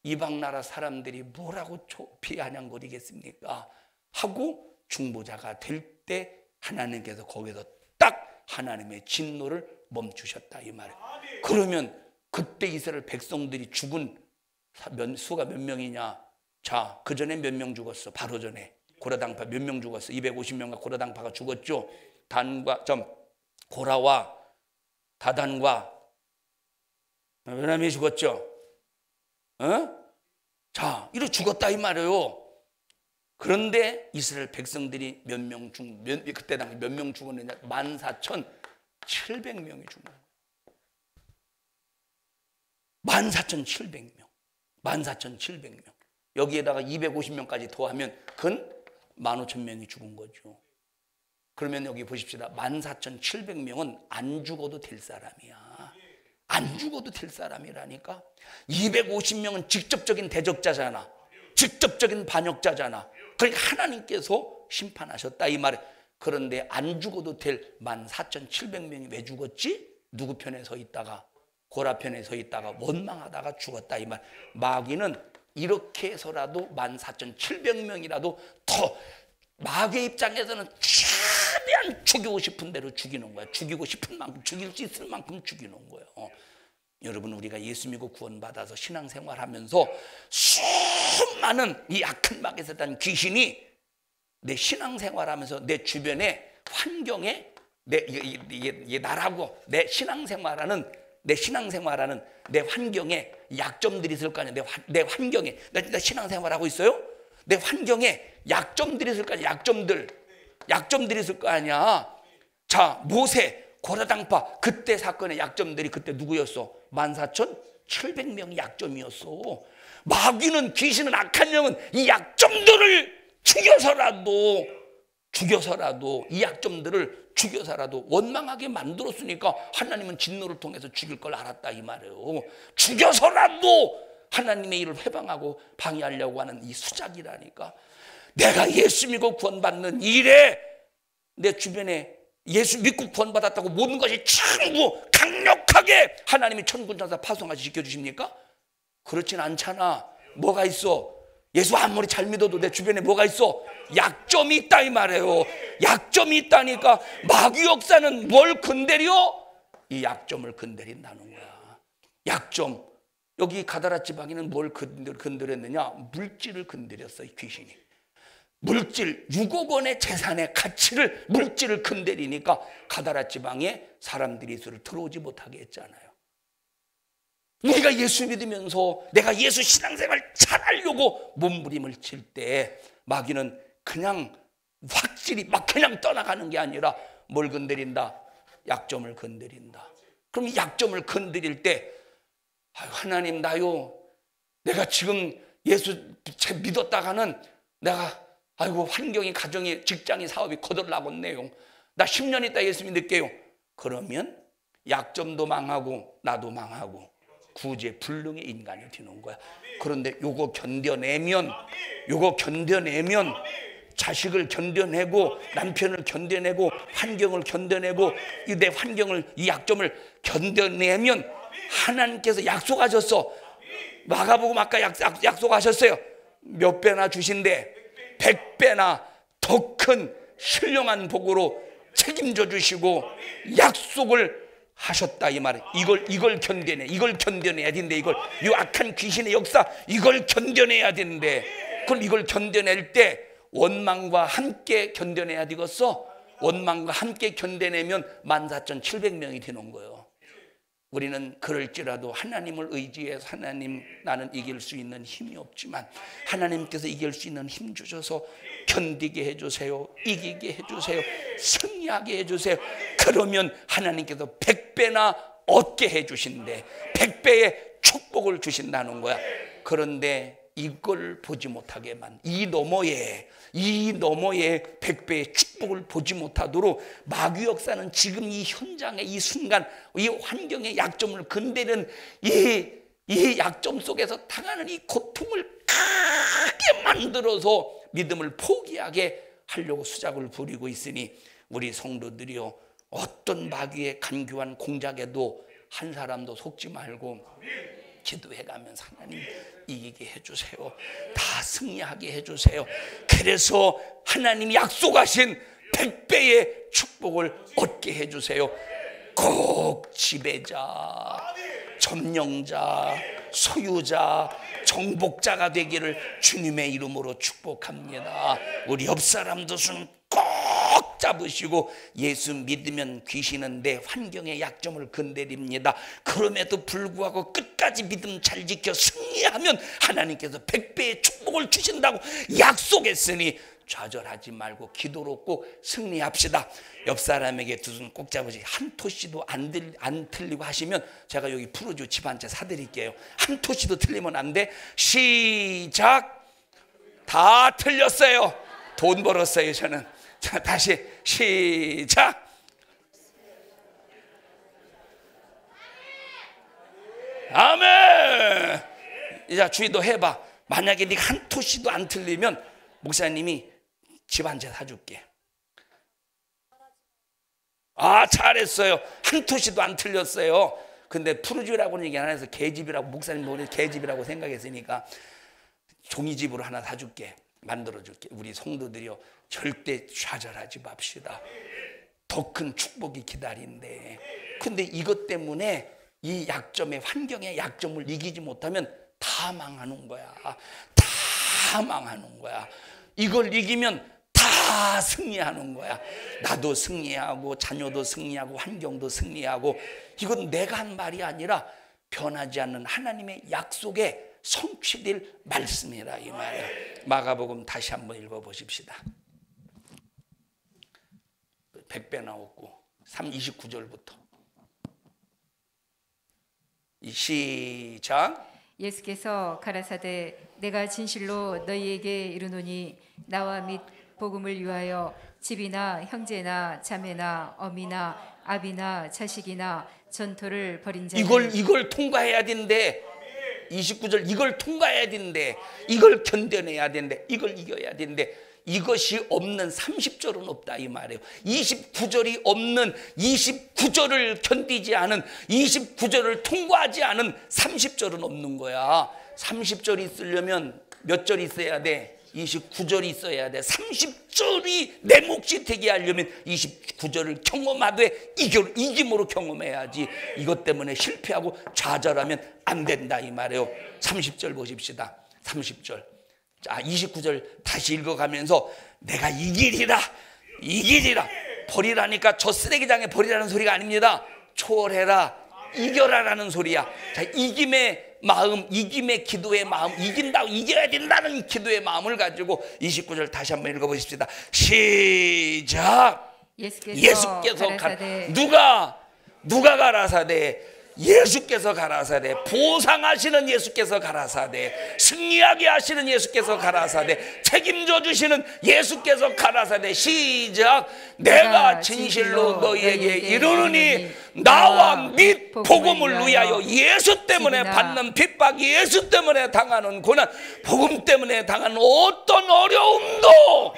이방 나라 사람들이 뭐라고 비아냥거리겠습니까? 하고 중보자가 될 때 하나님께서 거기서 딱 하나님의 진노를 멈추셨다 이 말이에요. 그러면 그때 이스라엘 백성들이 죽은 수가 몇 명이냐? 자, 그 전에 몇 명 죽었어? 바로 전에 고라당파 몇 명 죽었어? 250명과 고라당파가 죽었죠. 고라와 다단과 베냐민이 죽었죠. 자, 이렇게 죽었다 이 말이에요. 그런데 이스라엘 백성들이 그때 당시 몇 명 죽었느냐? 14,700명이 죽은 거예요. 14,700명. 14,700명. 여기에다가 250명까지 더하면 근 15,000명이 죽은 거죠. 그러면 여기 보십시다. 14,700명은 안 죽어도 될 사람이야. 안 죽어도 될 사람이라니까. 250명은 직접적인 대적자잖아. 직접적인 반역자잖아. 그러니까 하나님께서 심판하셨다 이 말이에요. 그런데 안 죽어도 될 14,700명이 왜 죽었지? 누구 편에 서 있다가? 고라 편에 서 있다가 원망하다가 죽었다 이 말. 마귀는 이렇게 해서라도 14,700명이라도 더 마귀의 입장에서는 최대한 죽이고 싶은 대로 죽이는 거야. 죽이고 싶은 만큼 죽일 수 있을 만큼 죽이는 거예요. 여러분, 우리가 예수 믿고 구원받아서 신앙생활하면서 수많은 이 악한 마귀에서 난 귀신이 내 신앙생활하면서 내 주변의 환경에 나라고 내 신앙생활하는 내 환경에 약점들이 있을 거 아니야. 내 환경에 나 신앙생활하고 있어요? 내 환경에 약점들이 있을 거 아니야. 약점들이 있을 거 아니야. 자, 모세, 고라당파 그때 사건의 약점들이 그때 누구였어? 14,700명이 약점이었어. 마귀는, 귀신은, 악한 영은 이 약점들을 죽여서라도 이 약점들을 죽여서라도 원망하게 만들었으니까 하나님은 진노를 통해서 죽일 걸 알았다 이 말이에요. 죽여서라도 하나님의 일을 회방하고 방해하려고 하는 이 수작이라니까. 내가 예수 믿고 구원받는 일에 내 주변에 예수 믿고 구원받았다고 모든 것이 전부 강력하게 하나님이 천군천사 파송하시 지켜주십니까? 그렇진 않잖아. 뭐가 있어? 예수 아무리 잘 믿어도 내 주변에 뭐가 있어? 약점이 있다 이 말이에요. 약점이 있다니까. 마귀 역사는 뭘 건드려? 이 약점을 건드린다는 거야. 약점. 여기 가다라 지방에는 뭘 건드렸느냐? 물질을 건드렸어, 이 귀신이. 물질, 6억 원의 재산의 가치를, 물질을 건드리니까 가다라 지방에 사람들이 예수를 들어오지 못하게 했잖아요. 우리가 예수 믿으면서 내가 예수 신앙생활 잘하려고 몸부림을 칠 때 마귀는 그냥 확실히 막 그냥 떠나가는 게 아니라 뭘 건드린다? 약점을 건드린다. 그럼 이 약점을 건드릴 때 아유, 하나님 나요 내가 지금 예수 믿었다가는 내가 아이고 환경이 가정이 직장이 사업이 거덜나겠네요. 나 10년 있다 예수 믿을게요. 그러면 약점도 망하고 나도 망하고 구제불능의 인간이 되는 거야. 그런데 요거 견뎌내면 자식을 견뎌내고 남편을 견뎌내고 환경을 견뎌내고 내 환경을 이 약점을 견뎌내면 하나님께서 약속하셨어. 마가복음 아까 약속하셨어요. 몇 배나 주신대 100배나 더 큰 신령한 복으로 책임져 주시고 약속을 하셨다 이 말이에요. 이걸 견뎌내야 되는데 이 악한 귀신의 역사 이걸 견뎌내야 되는데 그럼 이걸 견뎌낼 때 원망과 함께 견뎌내야 되겠어. 원망과 함께 견뎌내면 14,700명이 되는 거예요. 우리는 그럴지라도 하나님을 의지해서 하나님 나는 이길 수 있는 힘이 없지만 하나님께서 이길 수 있는 힘 주셔서 견디게 해주세요. 이기게 해주세요. 승리하게 해주세요. 그러면 하나님께서 100배나 얻게 해주신대 100배의 축복을 주신다는 거야. 그런데 이걸 보지 못하게만 이 너머에 100배의 축복을 보지 못하도록 마귀 역사는 지금 이 현장의 이 순간 이 환경의 약점을 건드리는 이 약점 속에서 당하는 이 고통을 크게 만들어서 믿음을 포기하게 하려고 수작을 부리고 있으니 우리 성도들이요 어떤 마귀의 간교한 공작에도 한 사람도 속지 말고 기도해가면서 하나님 이기게 해주세요. 다 승리하게 해주세요. 그래서 하나님이 약속하신 100배의 축복을 얻게 해주세요. 꼭 지배자, 점령자, 소유자, 정복자가 되기를 주님의 이름으로 축복합니다. 우리 옆 사람도 손 꼭 잡으시고 예수 믿으면 귀신은 내 환경의 약점을 건드립니다. 그럼에도 불구하고 끝까지 믿음 잘 지켜 승리하면 하나님께서 100배의 축복을 주신다고 약속했으니 좌절하지 말고 기도로 꼭 승리합시다. 옆 사람에게 두 손 꼭 잡으시. 한 토씨도 안 틀리고 하시면 제가 여기 푸르주 집 한 채 사드릴게요. 한 토씨도 틀리면 안 돼. 시작. 다 틀렸어요. 돈 벌었어요 저는. 자 다시 시작. 아멘. 이제 주의도 해봐. 만약에 네가 한 토씨도 안 틀리면 목사님이 집 한 채 사줄게. 아 잘했어요. 한 토씨도 안 틀렸어요. 근데 푸르주라고는 얘기 안 해서 개집이라고 목사님 보니 개집이라고 생각했으니까 종이집으로 하나 사줄게. 만들어줄게. 우리 성도들이요 절대 좌절하지 맙시다. 더 큰 축복이 기다린대. 근데 이것 때문에 이 약점의 환경의 약점을 이기지 못하면 다 망하는 거야. 다 망하는 거야. 이걸 이기면 다 승리하는 거야. 나도 승리하고 자녀도 승리하고 환경도 승리하고. 이건 내가 한 말이 아니라 변하지 않는 하나님의 약속에 성취될 말씀이라 이 말이야. 마가복음 다시 한번 읽어보십시다. 100배 나왔고 29절부터 시작. 예수께서 가라사대 내가 진실로 너희에게 이르노니 나와 및 복음을 위하여 집이나 형제나 자매나 어미나 아비나 자식이나 전토를 벌인 자는 이걸 통과해야 되는데 29절 이걸 통과해야 되는데 이걸 견뎌내야 되는데 이걸 이겨야 되는데 이것이 없는 30절은 없다 이 말이에요. 29절이 없는 29절을 견디지 않은 29절을 통과하지 않은 30절은 없는 거야. 30절이 있으려면 몇 절이 있어야 돼? 29절이 있어야 돼. 30절이 내 몫이 되게 하려면 29절을 경험하되 이김으로 경험해야지. 이것 때문에 실패하고 좌절하면 안 된다 이 말이에요. 30절 보십시다. 30절. 자, 29절 다시 읽어가면서 내가 이기리라. 버리라니까 저 쓰레기장에 버리라는 소리가 아닙니다. 초월해라, 이겨라라는 소리야. 자, 이김의 마음, 이김의 기도의 마음, 이긴다고 이겨야 된다는 기도의 마음을 가지고 29절 다시 한번 읽어보십시다. 시작. 예수께서 누가 가라사대 예수께서 가라사대, 보상하시는 예수께서 가라사대, 승리하게 하시는 예수께서 가라사대, 책임져 주시는 예수께서 가라사대. 시작. 내가 진실로 너희에게 이르노니 나와 및 복음을 위하여 예수 때문에 받는 핍박, 예수 때문에 당하는 고난, 복음 때문에 당하는 어떤 어려움도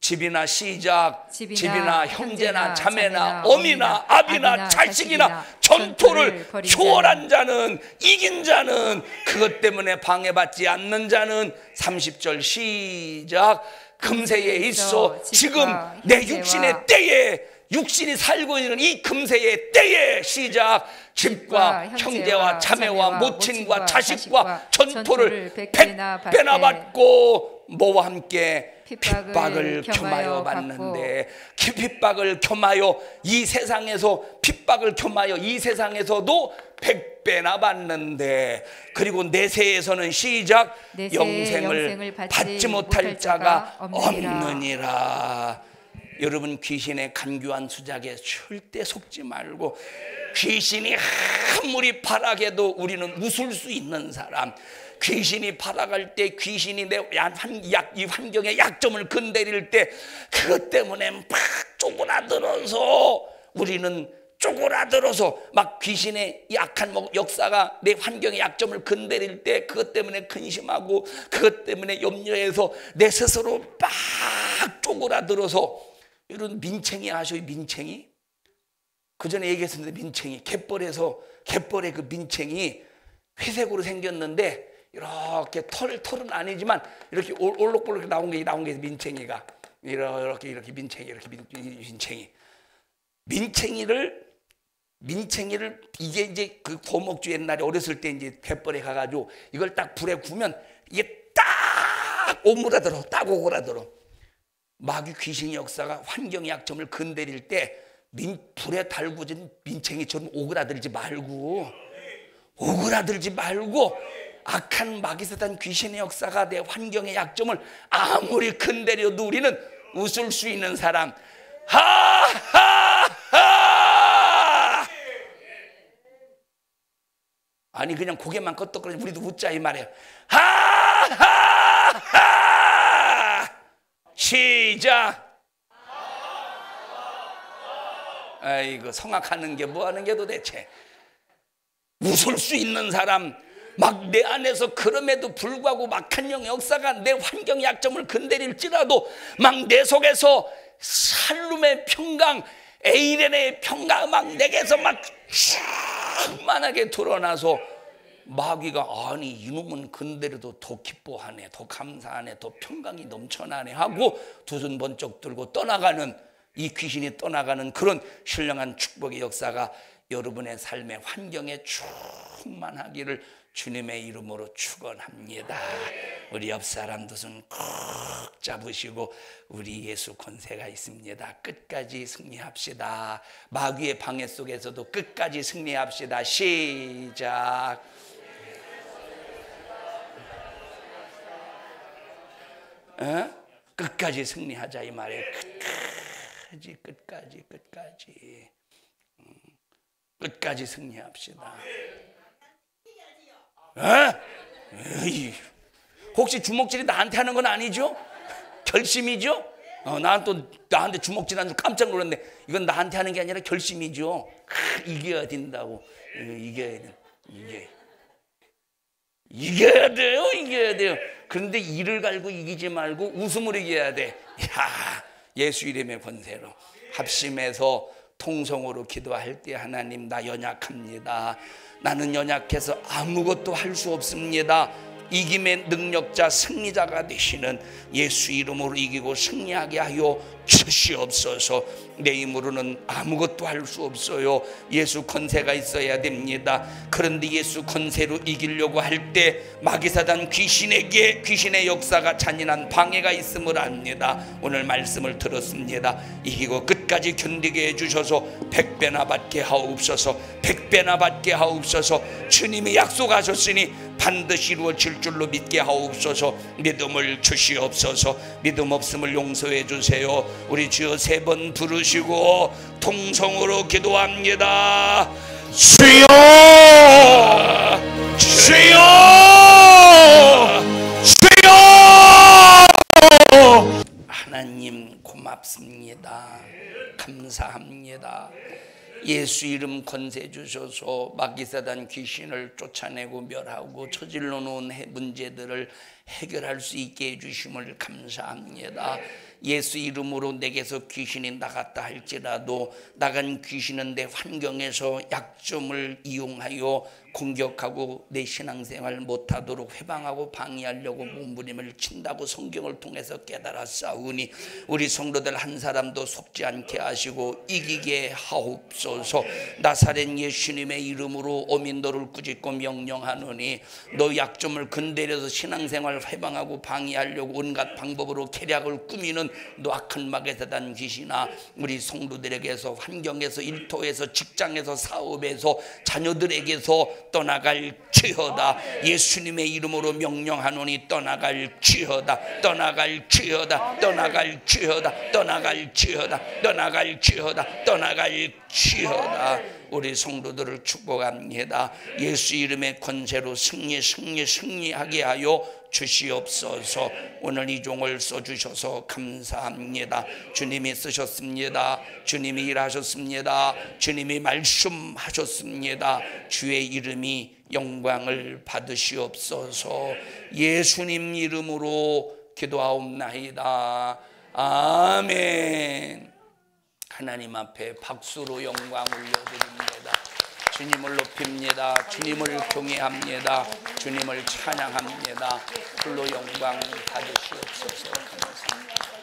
집이나 시작, 집이나 형제나 자매나 어미나 아비나 자식이나 전토를 초월한 자는, 이긴 자는, 그것 때문에 방해받지 않는 자는 30절 시작. 금세에 있어 지금 내 육신의 때에, 육신이 살고 있는 이 금세의 때에 시작. 집과 형제와 자매와 모친과 자식과 전토를 100배나 받고 뭐와 함께 핍박을 겸하여 받는데, 핍박을 겸하여 이 세상에서, 핍박을 겸하여 이 세상에서도 100배나 받는데, 그리고 내세에서는 시작. 영생을 받지 못할 자가 없느니라. 여러분, 귀신의 간교한 수작에 절대 속지 말고, 귀신이 아무리 발악해도 우리는 웃을 수 있는 사람, 귀신이 발악할 때, 귀신이 이 환경의 약점을 건드릴 때, 그것 때문에 막 쪼그라들어서, 우리는 쪼그라들어서 막 귀신의 약한 역사가 내 환경의 약점을 건드릴 때, 그것 때문에 근심하고, 그것 때문에 염려해서 내 스스로 막 쪼그라들어서, 이런 민챙이 아셔요? 민챙이? 그 전에 얘기했었는데, 민챙이, 갯벌의 그 민챙이 회색으로 생겼는데, 이렇게 털은 아니지만 이렇게 올록볼록 나온 게 민챙이가, 이렇게 민챙이를 이게 이제 그 고목주 옛날에 어렸을 때 이제 갯벌에 가가지고 이걸 딱 불에 구우면 이게 딱 오그라들어. 마귀 귀신의 역사가 환경의 약점을 건드릴 때 불에 달구진 민챙이처럼 오그라들지 말고, 악한 마귀사단 귀신의 역사가 내 환경의 약점을 아무리 건드려도 우리는 웃을 수 있는 사람. 하하하! 아니 그냥 고개만 끄덕거리지 우리도 웃자 이 말이에요. 하하하! 시작. 아이고, 성악하는 게 뭐 하는 게 도대체. 웃을 수 있는 사람, 막 내 안에서 그럼에도 불구하고 막한 영의 역사가 내 환경 약점을 건드릴지라도 막 내 속에서 살룸의 평강, 에이렌의 평강 막 내게서 막 충만하게 드러나서 마귀가 아니 이놈은 건드려도 더 기뻐하네, 더 감사하네, 더 평강이 넘쳐나네 하고 두 손 번쩍 들고 떠나가는, 이 귀신이 떠나가는 그런 신령한 축복의 역사가 여러분의 삶의 환경에 충만하기를 주님의 이름으로 축원합니다. 우리 옆 사람 두 손 꼭 잡으시고 우리 예수 권세가 있습니다. 끝까지 승리합시다. 마귀의 방해 속에서도 끝까지 승리합시다. 시작. 끝까지 승리하자 이 말이에요. 끝까지 승리합시다. 혹시 주먹질이 나한테 하는 건 아니죠? 결심이죠? 나한테 주먹질하는 줄 깜짝 놀랐네. 이건 나한테 하는 게 아니라 결심이죠. 이겨야 된다고. 이겨야 돼요. 그런데 이를 갈고 이기지 말고 웃음으로 이겨야 돼. 예수 이름의 권세로 합심해서 통성으로 기도할 때 하나님 나 연약합니다. 나는 연약해서 아무것도 할 수 없습니다. 이김의 능력자 승리자가 되시는 예수 이름으로 이기고 승리하게 하여 주시옵소서. 내 힘으로는 아무것도 할 수 없어요. 예수 권세가 있어야 됩니다. 그런데 예수 권세로 이기려고 할 때 마귀사단 귀신의 역사가 잔인한 방해가 있음을 압니다. 오늘 말씀을 들었습니다. 이기고 끝까지 견디게 해주셔서 100배나 받게 하옵소서. 100배나 받게 하옵소서. 주님이 약속하셨으니 반드시 이루어질 줄로 믿게 하옵소서. 믿음을 주시옵소서. 믿음 없음을 용서해 주세요. 우리 주여 3번 부르시고 통성으로 기도합니다. 주여 주여 주여. 하나님 고맙습니다. 감사합니다. 예수 이름 권세 주셔서 마귀사단 귀신을 쫓아내고 멸하고 저질러 놓은 문제들을 해결할 수 있게 해주심을 감사합니다. 예수 이름으로 내게서 귀신이 나갔다 할지라도 나간 귀신은 내 환경에서 약점을 이용하여 공격하고 내 신앙생활 못하도록 회방하고 방해하려고 몸부림을 친다고 성경을 통해서 깨달아 싸우니 우리 성도들 한 사람도 속지 않게 하시고 이기게 하옵소서. 나사렛 예수님의 이름으로 어민도를 꾸짖고 명령하노니 너 약점을 건드려서 신앙생활 회방하고 방해하려고 온갖 방법으로 계략을 꾸미는 너 악한 마귀사단 귀신아, 우리 성도들에게서 환경에서 일터에서 직장에서 사업에서 자녀들에게서 떠나갈지어다. 예수님의 이름으로 명령하노니 떠나갈지어다. 떠나갈지어다. 떠나갈지어다. 떠나갈지어다. 떠나갈지어다. 떠나갈지어다. 우리 성도들을 축복합니다. 예수 이름의 권세로 승리하게 하여 주시옵소서. 오늘 이 종을 써주셔서 감사합니다. 주님이 쓰셨습니다. 주님이 일하셨습니다. 주님이 말씀하셨습니다. 주의 이름이 영광을 받으시옵소서. 예수님 이름으로 기도하옵나이다. 아멘. 하나님 앞에 박수로 영광 올려드립니다. 주님을 높입니다. 주님을 경외합니다. 주님을 찬양합니다. 불로 영광 받으시옵소서. 감사합니다.